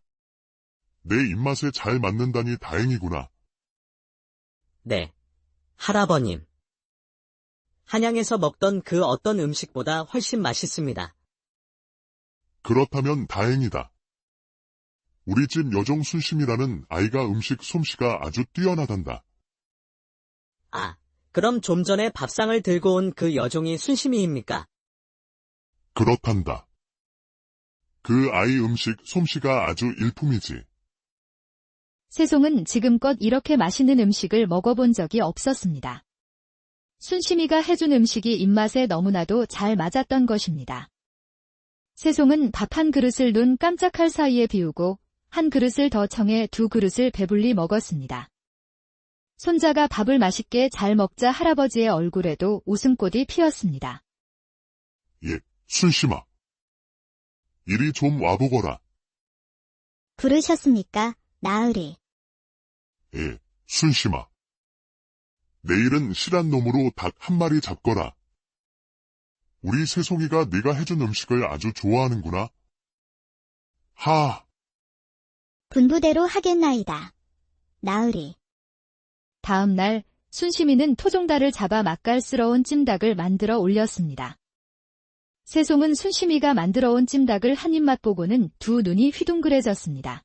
내 입맛에 잘 맞는다니 다행이구나. 네, 할아버님. 한양에서 먹던 그 어떤 음식보다 훨씬 맛있습니다. 그렇다면 다행이다. 우리 집 여종 순심이라는 아이가 음식 솜씨가 아주 뛰어나단다. 아, 그럼 좀 전에 밥상을 들고 온 그 여종이 순심이입니까? 그렇단다. 그 아이 음식 솜씨가 아주 일품이지. 세송은 지금껏 이렇게 맛있는 음식을 먹어본 적이 없었습니다. 순심이가 해준 음식이 입맛에 너무나도 잘 맞았던 것입니다. 세송은 밥 한 그릇을 눈 깜짝할 사이에 비우고 한 그릇을 더 청해 두 그릇을 배불리 먹었습니다. 손자가 밥을 맛있게 잘 먹자 할아버지의 얼굴에도 웃음꽃이 피었습니다. 예, 순심아. 이리 좀 와보거라. 부르셨습니까, 나으리? 예, 순심아. 내일은 실한 놈으로 닭 한 마리 잡거라. 우리 세송이가 네가 해준 음식을 아주 좋아하는구나. 분부대로 하겠나이다. 나으리. 다음 날 순심이는 토종닭을 잡아 맛깔스러운 찜닭을 만들어 올렸습니다. 세송은 순심이가 만들어 온 찜닭을 한 입 맛보고는 두 눈이 휘둥그레졌습니다.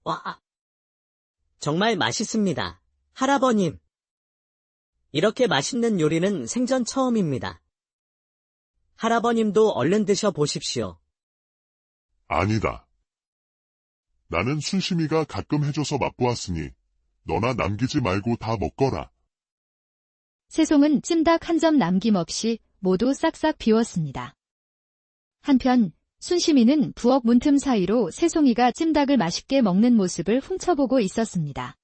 와, 정말 맛있습니다. 할아버님. 이렇게 맛있는 요리는 생전 처음입니다. 할아버님도 얼른 드셔보십시오. 아니다. 나는 순심이가 가끔 해줘서 맛보았으니 너나 남기지 말고 다 먹거라. 세송은 찜닭 한 점 남김없이 모두 싹싹 비웠습니다. 한편 순심이는 부엌 문틈 사이로 세송이가 찜닭을 맛있게 먹는 모습을 훔쳐보고 있었습니다.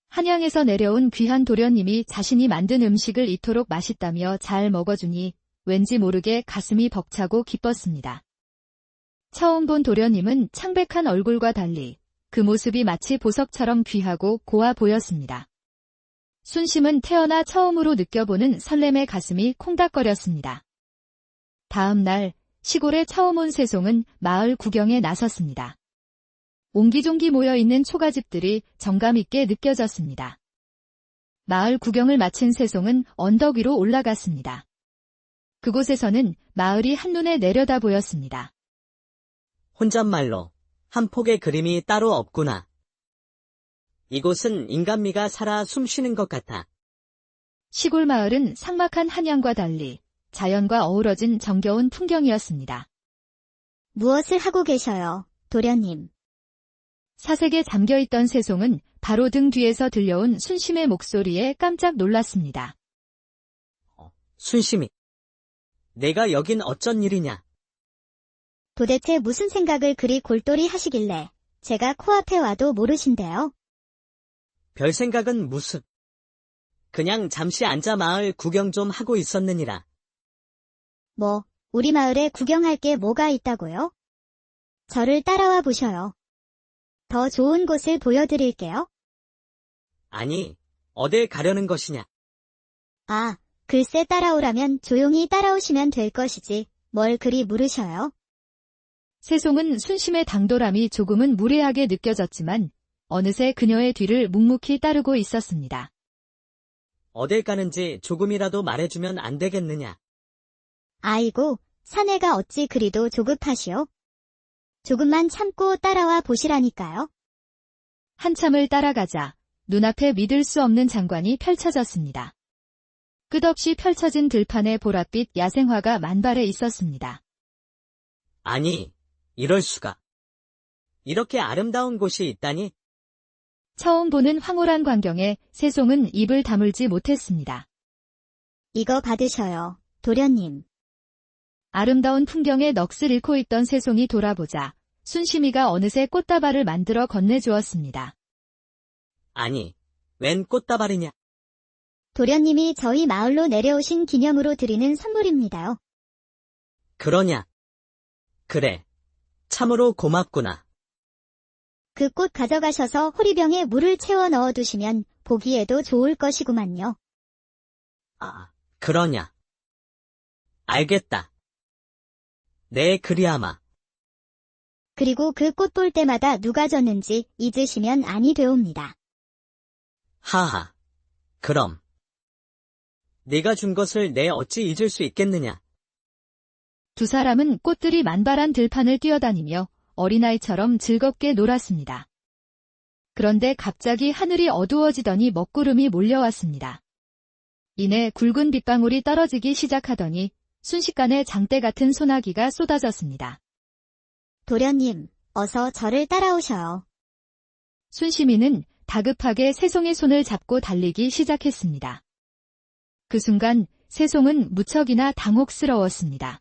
한양에서 내려온 귀한 도련님이 자신이 만든 음식을 이토록 맛있다며 잘 먹어주니 왠지 모르게 가슴이 벅차고 기뻤습니다. 처음 본 도련님은 창백한 얼굴과 달리 그 모습이 마치 보석처럼 귀하고 고와 보였습니다. 순심은 태어나 처음으로 느껴보는 설렘의 가슴이 콩닥거렸습니다. 다음 날 시골에 처음 온 세송은 마을 구경에 나섰습니다. 옹기종기 모여있는 초가집들이 정감 있게 느껴졌습니다. 마을 구경을 마친 세송은 언덕 위로 올라갔습니다. 그곳에서는 마을이 한눈에 내려다 보였습니다. 혼잣말로 한 폭의 그림이 따로 없구나. 이곳은 인간미가 살아 숨쉬는 것 같아. 시골 마을은 삭막한 한양과 달리 자연과 어우러진 정겨운 풍경이었습니다. 무엇을 하고 계셔요, 도련님? 사색에 잠겨있던 세송은 바로 등 뒤에서 들려온 순심의 목소리에 깜짝 놀랐습니다. 순심이. 내가 여긴 어쩐 일이냐? 도대체 무슨 생각을 그리 골똘히 하시길래 제가 코앞에 와도 모르신대요? 별 생각은 무슨. 그냥 잠시 앉아 마을 구경 좀 하고 있었느니라. 뭐, 우리 마을에 구경할 게 뭐가 있다고요? 저를 따라와 보셔요. 더 좋은 곳을 보여드릴게요. 아니, 어딜 가려는 것이냐? 아, 글쎄 따라오라면 조용히 따라오시면 될 것이지, 뭘 그리 물으셔요? 세송은 순심의 당돌함이 조금은 무례하게 느껴졌지만 어느새 그녀의 뒤를 묵묵히 따르고 있었습니다. 어딜 가는지 조금이라도 말해주면 안 되겠느냐? 아이고, 사내가 어찌 그리도 조급하시오? 조금만 참고 따라와 보시라니까요. 한참을 따라가자 눈앞에 믿을 수 없는 장관이 펼쳐졌습니다. 끝없이 펼쳐진 들판에 보랏빛 야생화가 만발해 있었습니다. 아니, 이럴 수가. 이렇게 아름다운 곳이 있다니? 처음 보는 황홀한 광경에 세송은 입을 다물지 못했습니다. 이거 받으셔요, 도련님. 아름다운 풍경에 넋을 잃고 있던 세송이 돌아보자 순심이가 어느새 꽃다발을 만들어 건네주었습니다. 아니, 웬 꽃다발이냐? 도련님이 저희 마을로 내려오신 기념으로 드리는 선물입니다요. 그러냐? 그래, 참으로 고맙구나. 그 꽃 가져가셔서 호리병에 물을 채워 넣어두시면 보기에도 좋을 것이구만요. 아, 그러냐? 알겠다. 네, 그리하마. 그리고 그 꽃 볼 때마다 누가 졌는지 잊으시면 아니 되옵니다. 하하, 그럼. 네가 준 것을 내 어찌 잊을 수 있겠느냐? 두 사람은 꽃들이 만발한 들판을 뛰어다니며 어린아이처럼 즐겁게 놀았습니다. 그런데 갑자기 하늘이 어두워지더니 먹구름이 몰려왔습니다. 이내 굵은 빗방울이 떨어지기 시작하더니 순식간에 장대 같은 소나기가 쏟아졌습니다. 도련님, 어서 저를 따라오셔요. 순심이는 다급하게 세송의 손을 잡고 달리기 시작했습니다. 그 순간 세송은 무척이나 당혹스러웠습니다.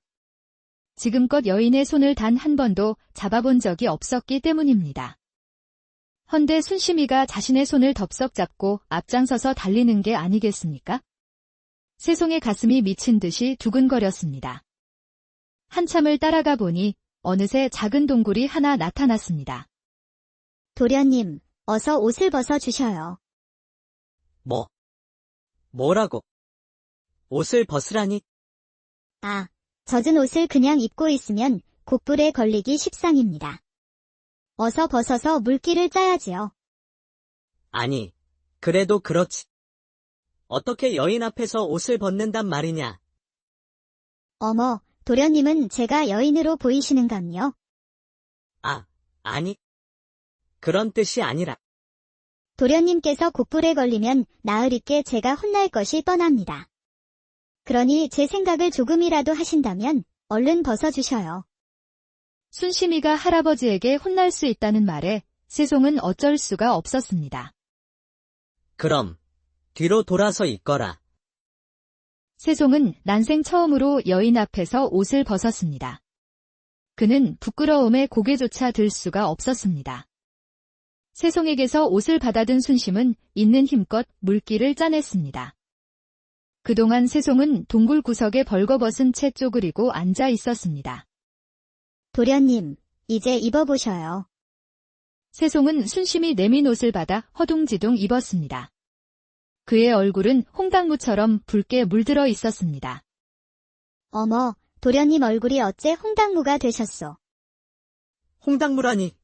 지금껏 여인의 손을 단 한 번도 잡아본 적이 없었기 때문입니다. 헌데 순심이가 자신의 손을 덥석 잡고 앞장서서 달리는 게 아니겠습니까? 세송의 가슴이 미친 듯이 두근거렸습니다. 한참을 따라가 보니 어느새 작은 동굴이 하나 나타났습니다. 도련님, 어서 옷을 벗어 주셔요. 뭐라고? 옷을 벗으라니? 아, 젖은 옷을 그냥 입고 있으면 곡불에 걸리기 십상입니다. 어서 벗어서 물기를 짜야지요. 아니, 그래도 그렇지. 어떻게 여인 앞에서 옷을 벗는단 말이냐? 어머, 도련님은 제가 여인으로 보이시는감요? 아, 아니. 그런 뜻이 아니라. 도련님께서 곡불에 걸리면 나으리께 제가 혼날 것이 뻔합니다. 그러니 제 생각을 조금이라도 하신다면 얼른 벗어주셔요. 순심이가 할아버지에게 혼날 수 있다는 말에 세송은 어쩔 수가 없었습니다. 그럼 뒤로 돌아서 있거라. 세송은 난생 처음으로 여인 앞에서 옷을 벗었습니다. 그는 부끄러움에 고개조차 들 수가 없었습니다. 세송에게서 옷을 받아든 순심은 있는 힘껏 물기를 짜냈습니다. 그동안 세송은 동굴 구석에 벌거벗은 채 쪼그리고 앉아 있었습니다. 도련님, 이제 입어보셔요. 세송은 순심이 내민 옷을 받아 허둥지둥 입었습니다. 그의 얼굴은 홍당무처럼 붉게 물들어 있었습니다. 어머, 도련님 얼굴이 어째 홍당무가 되셨소? 홍당무라니.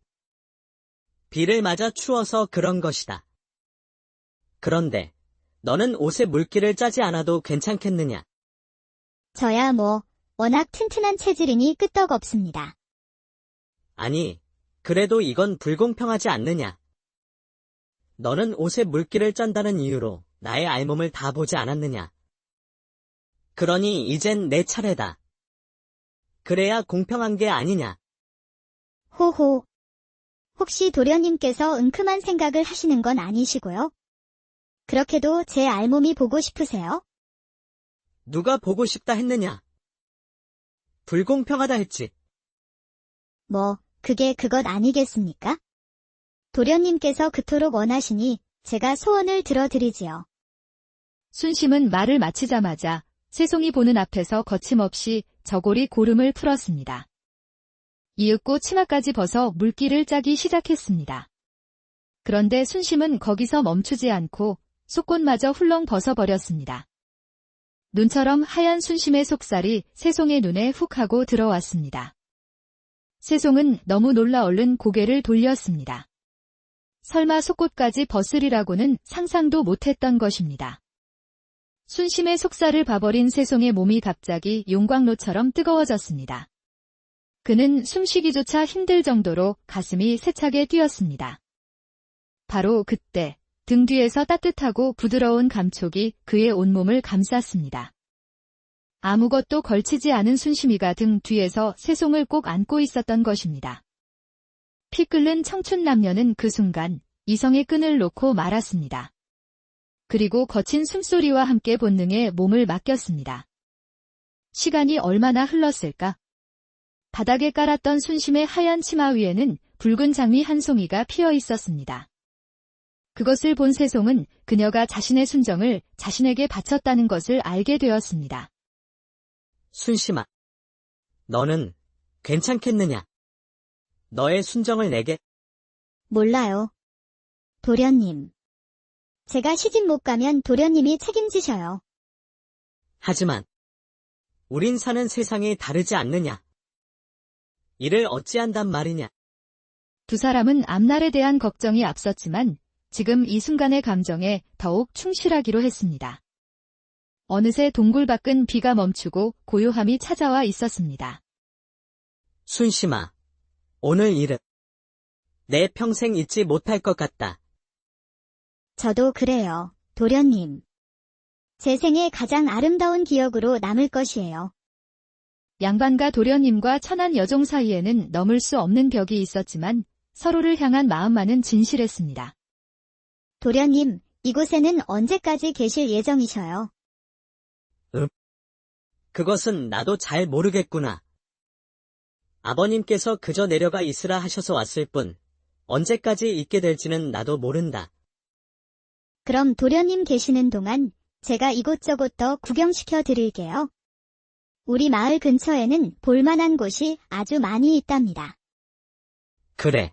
비를 맞아 추워서 그런 것이다. 그런데 너는 옷에 물기를 짜지 않아도 괜찮겠느냐? 저야 뭐 워낙 튼튼한 체질이니 끄떡없습니다. 아니, 그래도 이건 불공평하지 않느냐? 너는 옷에 물기를 짠다는 이유로 나의 알몸을 다 보지 않았느냐? 그러니 이젠 내 차례다. 그래야 공평한 게 아니냐? 호호. 혹시 도련님께서 은큼한 생각을 하시는 건 아니시고요? 그렇게도 제 알몸이 보고 싶으세요? 누가 보고 싶다 했느냐? 불공평하다 했지. 뭐, 그게 그것 아니겠습니까? 도련님께서 그토록 원하시니 제가 소원을 들어드리지요. 순심은 말을 마치자마자 세송이 보는 앞에서 거침없이 저고리 고름을 풀었습니다. 이윽고 치마까지 벗어 물기를 짜기 시작했습니다. 그런데 순심은 거기서 멈추지 않고 속옷마저 훌렁 벗어버렸습니다. 눈처럼 하얀 순심의 속살이 세송의 눈에 훅 하고 들어왔습니다. 세송은 너무 놀라 얼른 고개를 돌렸습니다. 설마 속옷까지 벗으리라고는 상상도 못했던 것입니다. 순심의 속살을 봐버린 세송의 몸이 갑자기 용광로처럼 뜨거워졌습니다. 그는 숨쉬기조차 힘들 정도로 가슴이 세차게 뛰었습니다. 바로 그때 등 뒤에서 따뜻하고 부드러운 감촉이 그의 온몸을 감쌌습니다. 아무것도 걸치지 않은 순심이가 등 뒤에서 세송을 꼭 안고 있었던 것입니다. 피 끓는 청춘 남녀는 그 순간 이성의 끈을 놓고 말았습니다. 그리고 거친 숨소리와 함께 본능에 몸을 맡겼습니다. 시간이 얼마나 흘렀을까? 바닥에 깔았던 순심의 하얀 치마 위에는 붉은 장미 한 송이가 피어 있었습니다. 그것을 본 세송은 그녀가 자신의 순정을 자신에게 바쳤다는 것을 알게 되었습니다. 순심아, 너는 괜찮겠느냐? 너의 순정을 내게. 몰라요. 도련님. 제가 시집 못 가면 도련님이 책임지셔요. 하지만 우린 사는 세상이 다르지 않느냐? 이를 어찌한단 말이냐? 두 사람은 앞날에 대한 걱정이 앞섰지만 지금 이 순간의 감정에 더욱 충실하기로 했습니다. 어느새 동굴 밖은 비가 멈추고 고요함이 찾아와 있었습니다. 순심아, 오늘 일은 내 평생 잊지 못할 것 같다. 저도 그래요, 도련님. 제 생애 가장 아름다운 기억으로 남을 것이에요. 양반과 도련님과 천한 여종 사이에는 넘을 수 없는 벽이 있었지만 서로를 향한 마음만은 진실했습니다. 도련님, 이곳에는 언제까지 계실 예정이셔요? 그것은 나도 잘 모르겠구나. 아버님께서 그저 내려가 있으라 하셔서 왔을 뿐 언제까지 있게 될지는 나도 모른다. 그럼 도련님 계시는 동안 제가 이곳저곳 더 구경시켜 드릴게요. 우리 마을 근처에는 볼만한 곳이 아주 많이 있답니다. 그래.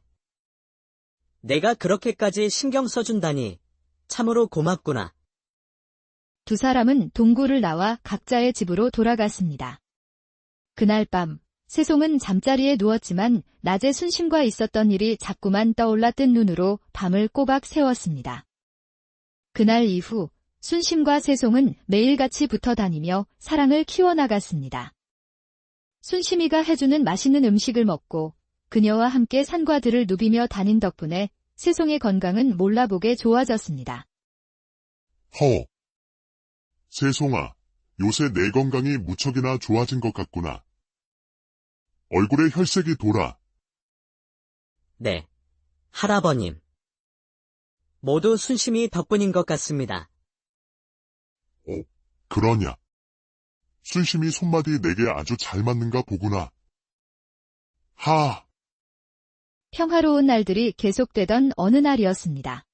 내가 그렇게까지 신경 써준다니 참으로 고맙구나. 두 사람은 동굴을 나와 각자의 집으로 돌아갔습니다. 그날 밤 세송은 잠자리에 누웠지만 낮에 순심과 있었던 일이 자꾸만 떠올라 뜬 눈으로 밤을 꼬박 새웠습니다. 그날 이후 순심과 세송은 매일같이 붙어 다니며 사랑을 키워나갔습니다. 순심이가 해주는 맛있는 음식을 먹고 그녀와 함께 산과 들을 누비며 다닌 덕분에 세송의 건강은 몰라보게 좋아졌습니다. 세송아, 요새 내 건강이 무척이나 좋아진 것 같구나. 얼굴에 혈색이 돌아. 네. 할아버님. 모두 순심이 덕분인 것 같습니다. 그러냐. 순심이 손맛이 내게 아주 잘 맞는가 보구나. 평화로운 날들이 계속되던 어느 날이었습니다.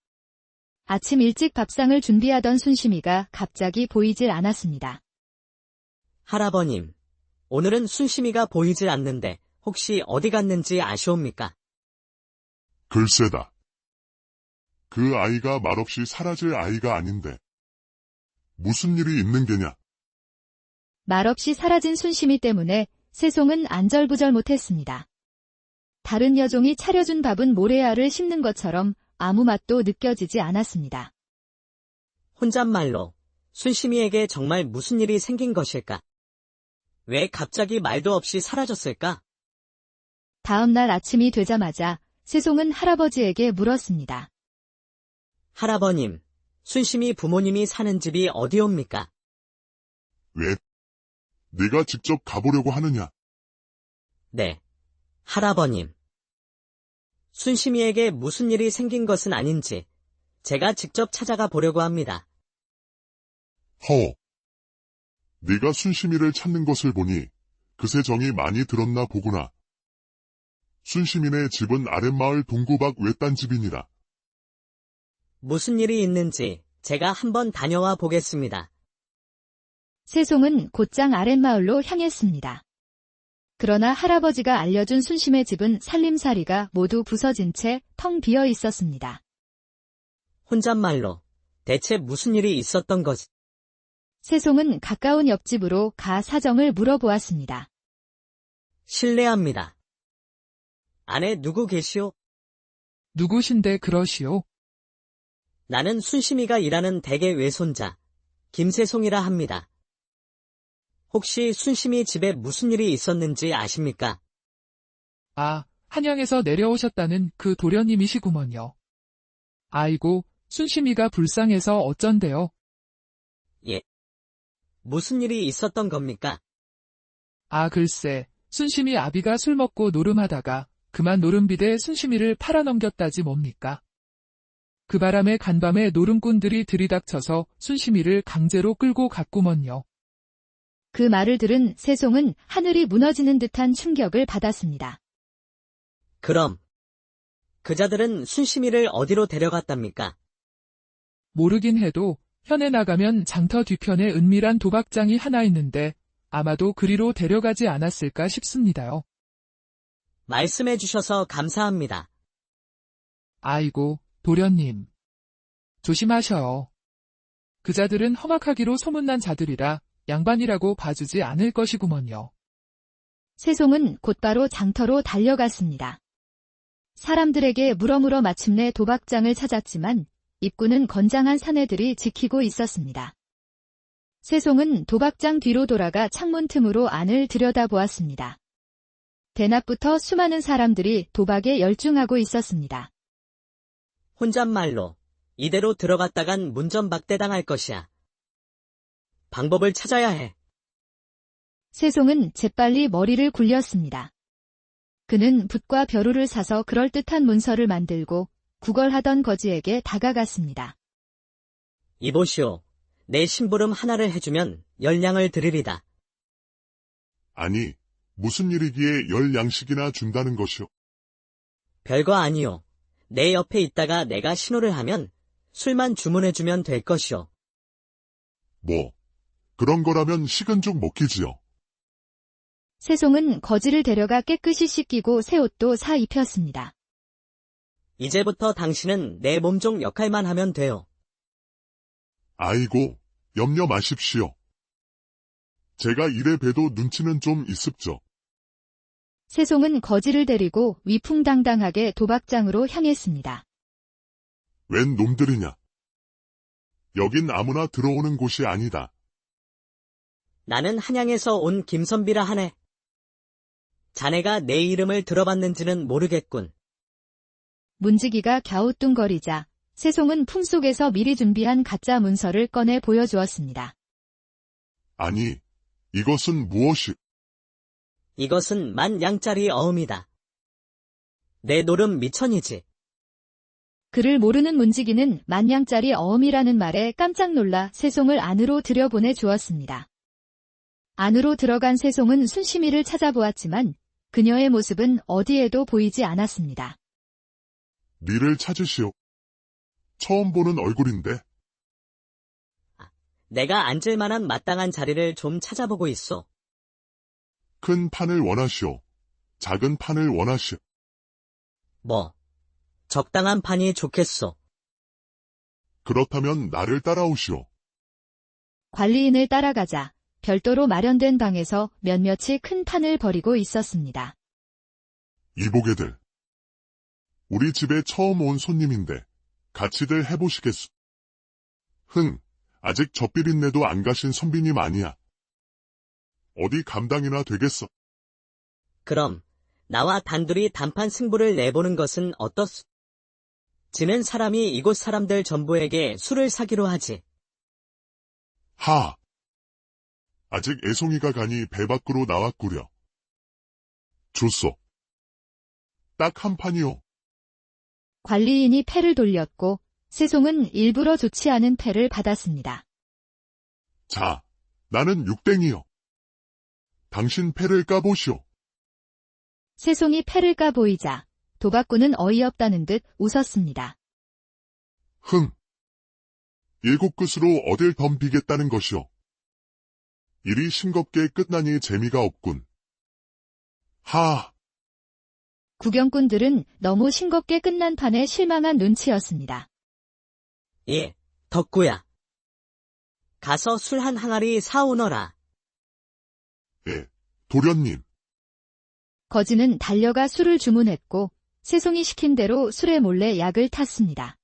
아침 일찍 밥상을 준비하던 순심이가 갑자기 보이질 않았습니다. 할아버님, 오늘은 순심이가 보이질 않는데 혹시 어디 갔는지 아시옵니까? 글쎄다. 그 아이가 말없이 사라질 아이가 아닌데. 무슨 일이 있는 게냐? 말없이 사라진 순심이 때문에 세송은 안절부절 못했습니다. 다른 여종이 차려준 밥은 모래알을 씹는 것처럼 아무 맛도 느껴지지 않았습니다. 혼잣말로 순심이에게 정말 무슨 일이 생긴 것일까? 왜 갑자기 말도 없이 사라졌을까? 다음 날 아침이 되자마자 세송은 할아버지에게 물었습니다. 할아버님, 순심이 부모님이 사는 집이 어디옵니까? 왜? 네가 직접 가보려고 하느냐? 네. 할아버님. 순심이에게 무슨 일이 생긴 것은 아닌지 제가 직접 찾아가 보려고 합니다. 네가 순심이를 찾는 것을 보니 그새 정이 많이 들었나 보구나. 순심이네 집은 아랫마을 동구박 외딴 집이니라. 무슨 일이 있는지 제가 한번 다녀와 보겠습니다. 세송은 곧장 아랫마을로 향했습니다. 그러나 할아버지가 알려준 순심의 집은 살림살이가 모두 부서진 채 텅 비어 있었습니다. 혼잣말로 대체 무슨 일이 있었던 거지? 세송은 가까운 옆집으로 가 사정을 물어보았습니다. 실례합니다. 안에 누구 계시오? 누구신데 그러시오? 나는 순심이가 일하는 댁의 외손자, 김세송이라 합니다. 혹시 순심이 집에 무슨 일이 있었는지 아십니까? 아, 한양에서 내려오셨다는 그 도련님이시구먼요. 아이고, 순심이가 불쌍해서 어쩐대요? 예. 무슨 일이 있었던 겁니까? 아, 글쎄, 순심이 아비가 술 먹고 노름하다가 그만 노름비대 순심이를 팔아넘겼다지 뭡니까? 그 바람에 간밤에 노름꾼들이 들이닥쳐서 순심이를 강제로 끌고 갔구먼요. 그 말을 들은 세송은 하늘이 무너지는 듯한 충격을 받았습니다. 그럼 그자들은 순심이를 어디로 데려갔답니까? 모르긴 해도 현에 나가면 장터 뒤편에 은밀한 도박장이 하나 있는데 아마도 그리로 데려가지 않았을까 싶습니다요. 말씀해 주셔서 감사합니다. 아이고, 도련님. 조심하셔요. 그자들은 험악하기로 소문난 자들이라 양반이라고 봐주지 않을 것이구먼요. 세송은 곧바로 장터로 달려갔습니다. 사람들에게 물어물어 마침내 도박장을 찾았지만 입구는 건장한 사내들이 지키고 있었습니다. 세송은 도박장 뒤로 돌아가 창문 틈으로 안을 들여다보았습니다. 대낮부터 수많은 사람들이 도박에 열중하고 있었습니다. 혼잣말로 이대로 들어갔다간 문전박대당할 것이야. 방법을 찾아야 해. 세송은 재빨리 머리를 굴렸습니다. 그는 붓과 벼루를 사서 그럴듯한 문서를 만들고 구걸하던 거지에게 다가갔습니다. 이보시오. 내 심부름 하나를 해주면 10냥을 드리리다. 아니, 무슨 일이기에 10양씩이나 준다는 것이오. 별거 아니오. 내 옆에 있다가 내가 신호를 하면 술만 주문해주면 될 것이오. 그런 거라면 식은 죽 먹기지요. 세송은 거지를 데려가 깨끗이 씻기고 새 옷도 사 입혔습니다. 이제부터 당신은 내 몸종 역할만 하면 돼요. 아이고, 염려 마십시오. 제가 이래 봬도 눈치는 좀 있습죠. 세송은 거지를 데리고 위풍당당하게 도박장으로 향했습니다. 웬 놈들이냐? 여긴 아무나 들어오는 곳이 아니다. 나는 한양에서 온 김선비라 하네. 자네가 내 이름을 들어봤는지는 모르겠군. 문지기가 갸우뚱거리자 세송은 품속에서 미리 준비한 가짜 문서를 꺼내 보여주었습니다. 아니, 이것은 무엇이? 이것은 10,000양짜리 어음이다. 내 노름 미천이지. 그를 모르는 문지기는 10,000양짜리 어음이라는 말에 깜짝 놀라 세송을 안으로 들여보내 주었습니다. 안으로 들어간 세송은 순심이를 찾아보았지만 그녀의 모습은 어디에도 보이지 않았습니다. 니를 찾으시오. 처음 보는 얼굴인데. 내가 앉을 만한 마땅한 자리를 좀 찾아보고 있어. 큰 판을 원하시오. 작은 판을 원하시오. 뭐, 적당한 판이 좋겠소. 그렇다면 나를 따라오시오. 관리인을 따라가자 별도로 마련된 방에서 몇몇이 큰 판을 벌이고 있었습니다. 이보게들. 우리 집에 처음 온 손님인데 같이들 해보시겠소. 흥, 아직 젖비린내도 안 가신 선비님 아니야. 어디 감당이나 되겠어. 그럼 나와 단둘이 단판 승부를 내보는 것은 어떻소? 지는 사람이 이곳 사람들 전부에게 술을 사기로 하지. 하! 아직 애송이가 가니 배 밖으로 나왔구려. 좋소. 딱 한 판이요. 관리인이 패를 돌렸고 세송은 일부러 좋지 않은 패를 받았습니다. 자, 나는 육땡이요. 당신 패를 까보시오. 세송이 패를 까보이자 도박꾼은 어이없다는 듯 웃었습니다. 흥. 7끝으로 어딜 덤비겠다는 것이오. 일이 싱겁게 끝나니 재미가 없군. 하. 구경꾼들은 너무 싱겁게 끝난 판에 실망한 눈치였습니다. 예, 덕구야. 가서 술 한 항아리 사오너라. 예, 도련님. 거지는 달려가 술을 주문했고 세송이 시킨 대로 술에 몰래 약을 탔습니다.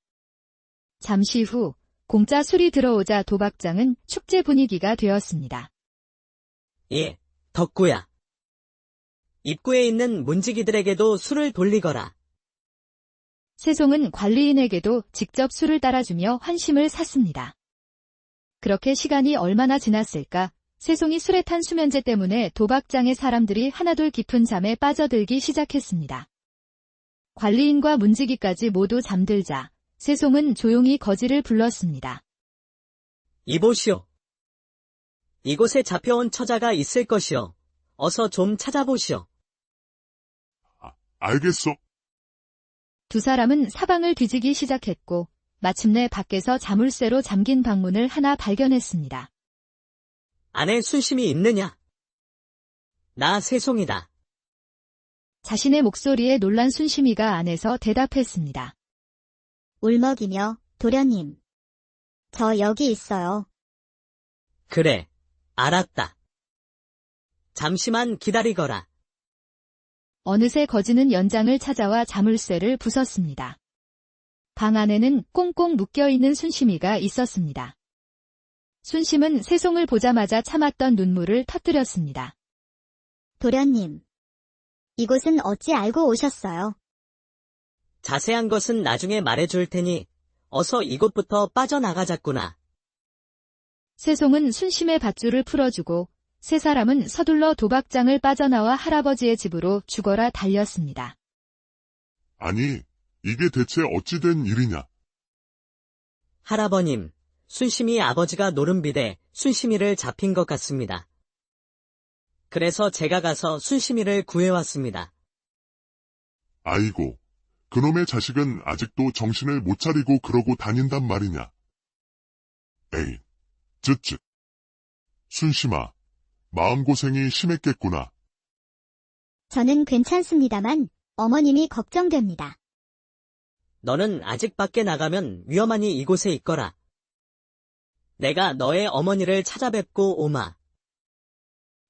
잠시 후 공짜 술이 들어오자 도박장은 축제 분위기가 되었습니다. 예, 덕구야. 입구에 있는 문지기들에게도 술을 돌리거라. 세송은 관리인에게도 직접 술을 따라주며 환심을 샀습니다. 그렇게 시간이 얼마나 지났을까? 세송이 술에 탄 수면제 때문에 도박장의 사람들이 하나둘 깊은 잠에 빠져들기 시작했습니다. 관리인과 문지기까지 모두 잠들자 세송은 조용히 거지를 불렀습니다. 이보시오. 이곳에 잡혀온 처자가 있을 것이오. 어서 좀 찾아보시오. 알겠소. 두 사람은 사방을 뒤지기 시작했고 마침내 밖에서 자물쇠로 잠긴 방문을 하나 발견했습니다. 안에 순심이 있느냐? 나 세송이다. 자신의 목소리에 놀란 순심이가 안에서 대답했습니다. 울먹이며 도련님. 저 여기 있어요. 그래, 알았다. 잠시만 기다리거라. 어느새 거지는 연장을 찾아와 자물쇠를 부쉈습니다. 방 안에는 꽁꽁 묶여있는 순심이가 있었습니다. 순심은 세송을 보자마자 참았던 눈물을 터뜨렸습니다. 도련님. 이곳은 어찌 알고 오셨어요? 자세한 것은 나중에 말해줄 테니 어서 이곳부터 빠져나가자꾸나. 세송은 순심의 밧줄을 풀어주고 세 사람은 서둘러 도박장을 빠져나와 할아버지의 집으로 죽어라 달렸습니다. 아니, 이게 대체 어찌된 일이냐? 할아버님, 순심이 아버지가 노름비대 순심이를 잡힌 것 같습니다. 그래서 제가 가서 순심이를 구해왔습니다. 아이고, 그놈의 자식은 아직도 정신을 못 차리고 그러고 다닌단 말이냐. 에이, 쯧쯧. 순심아, 마음고생이 심했겠구나. 저는 괜찮습니다만 어머님이 걱정됩니다. 너는 아직 밖에 나가면 위험하니 이곳에 있거라. 내가 너의 어머니를 찾아뵙고 오마.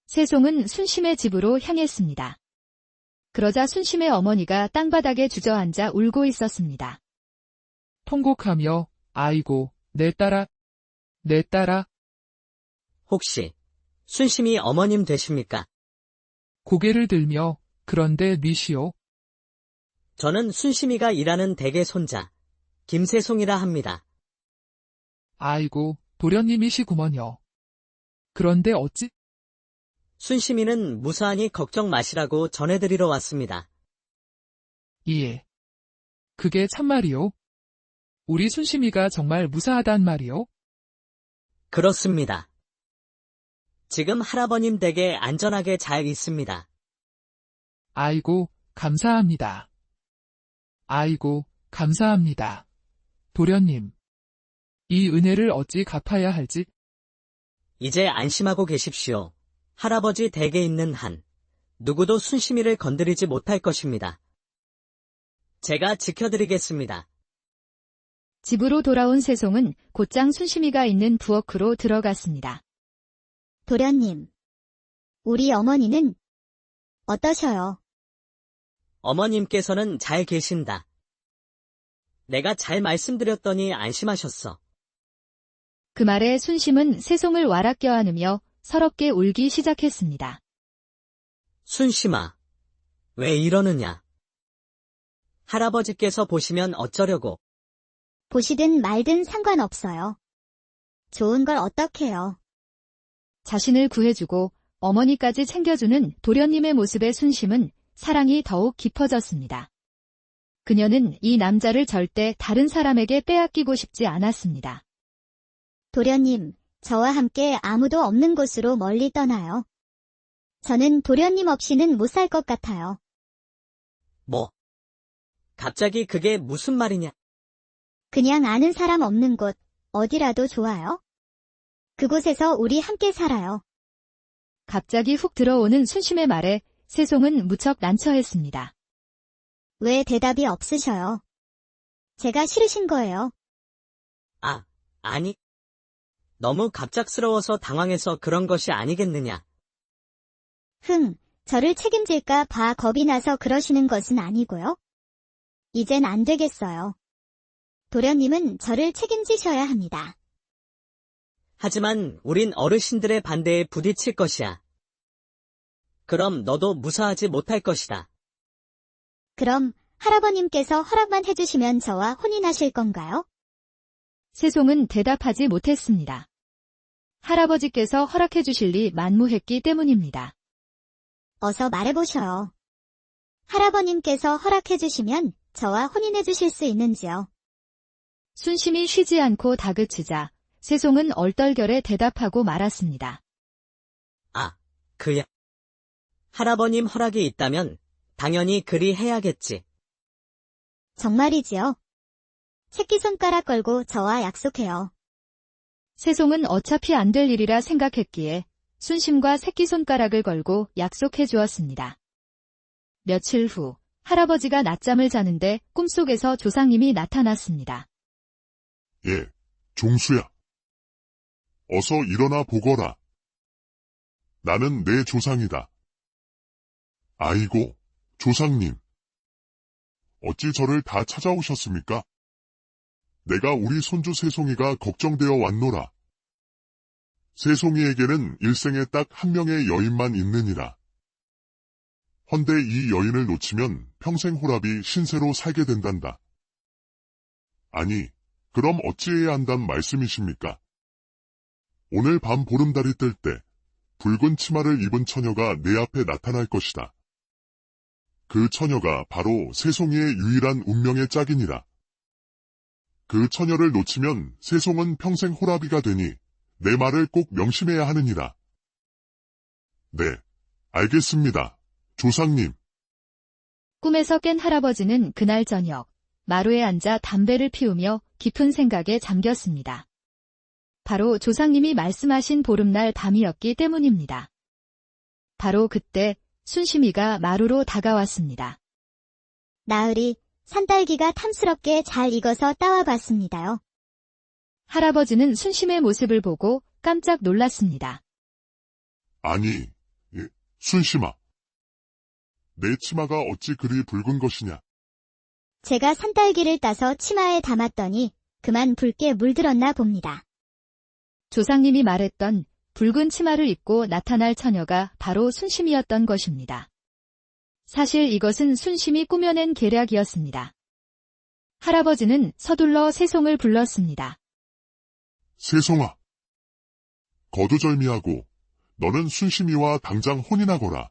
세송은 순심의 집으로 향했습니다. 그러자 순심의 어머니가 땅바닥에 주저앉아 울고 있었습니다. 통곡하며 아이고 내 딸아 혹시 순심이 어머님 되십니까? 고개를 들며 그런데 니시오. 저는 순심이가 일하는 댁의 손자, 김세송이라 합니다. 아이고, 도련님이시구먼요. 그런데 어찌? 순심이는 무사하니 걱정 마시라고 전해드리러 왔습니다. 예. 그게 참말이요? 우리 순심이가 정말 무사하단 말이요? 그렇습니다. 지금 할아버님 댁에 안전하게 잘 있습니다. 아이고, 감사합니다. 아이고, 감사합니다. 도련님. 이 은혜를 어찌 갚아야 할지? 이제 안심하고 계십시오. 할아버지 댁에 있는 한, 누구도 순심이를 건드리지 못할 것입니다. 제가 지켜드리겠습니다. 집으로 돌아온 세송은 곧장 순심이가 있는 부엌으로 들어갔습니다. 도련님. 우리 어머니는 어떠셔요? 어머님께서는 잘 계신다. 내가 잘 말씀드렸더니 안심하셨어. 그 말에 순심은 세송을 와락 껴안으며 서럽게 울기 시작했습니다. 순심아, 왜 이러느냐? 할아버지께서 보시면 어쩌려고? 보시든 말든 상관없어요. 좋은 걸 어떡해요. 자신을 구해주고 어머니까지 챙겨주는 도련님의 모습에 순심은 사랑이 더욱 깊어졌습니다. 그녀는 이 남자를 절대 다른 사람에게 빼앗기고 싶지 않았습니다. 도련님, 저와 함께 아무도 없는 곳으로 멀리 떠나요. 저는 도련님 없이는 못 살 것 같아요. 뭐? 갑자기 그게 무슨 말이냐? 그냥 아는 사람 없는 곳, 어디라도 좋아요. 그곳에서 우리 함께 살아요. 갑자기 훅 들어오는 순심의 말에 세송은 무척 난처했습니다. 왜 대답이 없으셔요? 제가 싫으신 거예요. 아니. 너무 갑작스러워서 당황해서 그런 것이 아니겠느냐? 저를 책임질까 봐 겁이 나서 그러시는 것은 아니고요. 이젠 안 되겠어요. 도련님은 저를 책임지셔야 합니다. 하지만 우린 어르신들의 반대에 부딪힐 것이야. 그럼 너도 무사하지 못할 것이다. 그럼 할아버님께서 허락만 해주시면 저와 혼인하실 건가요? 세송은 대답하지 못했습니다. 할아버지께서 허락해 주실 리 만무했기 때문입니다. 어서 말해보셔요. 할아버님께서 허락해 주시면 저와 혼인해 주실 수 있는지요? 순심이 쉬지 않고 다그치자 세송은 얼떨결에 대답하고 말았습니다. 그야. 할아버님 허락이 있다면 당연히 그리 해야겠지. 정말이지요? 새끼손가락 걸고 저와 약속해요. 세송은 어차피 안 될 일이라 생각했기에 순심과 새끼손가락을 걸고 약속해 주었습니다. 며칠 후 할아버지가 낮잠을 자는데 꿈속에서 조상님이 나타났습니다. 예, 종수야. 어서 일어나 보거라. 나는 내 조상이다. 아이고, 조상님. 어찌 저를 다 찾아오셨습니까? 내가 우리 손주 세송이가 걱정되어 왔노라. 세송이에게는 일생에 딱 한 명의 여인만 있느니라. 헌데 이 여인을 놓치면 평생 호랍이 신세로 살게 된단다. 아니, 그럼 어찌해야 한단 말씀이십니까? 오늘 밤 보름달이 뜰 때 붉은 치마를 입은 처녀가 내 앞에 나타날 것이다. 그 처녀가 바로 세송이의 유일한 운명의 짝이니라. 그 처녀를 놓치면 세송은 평생 호라비가 되니 내 말을 꼭 명심해야 하느니라. 네, 알겠습니다. 조상님. 꿈에서 깬 할아버지는 그날 저녁 마루에 앉아 담배를 피우며 깊은 생각에 잠겼습니다. 바로 조상님이 말씀하신 보름날 밤이었기 때문입니다. 바로 그때 순심이가 마루로 다가왔습니다. 나으리, 산딸기가 탐스럽게 잘 익어서 따와봤습니다요. 할아버지는 순심의 모습을 보고 깜짝 놀랐습니다. 아니, 순심아. 내 치마가 어찌 그리 붉은 것이냐? 제가 산딸기를 따서 치마에 담았더니 그만 붉게 물들었나 봅니다. 조상님이 말했던 붉은 치마를 입고 나타날 처녀가 바로 순심이었던 것입니다. 사실 이것은 순심이 꾸며낸 계략이었습니다. 할아버지는 서둘러 세송을 불렀습니다. 세송아. 거두절미하고 너는 순심이와 당장 혼인하거라.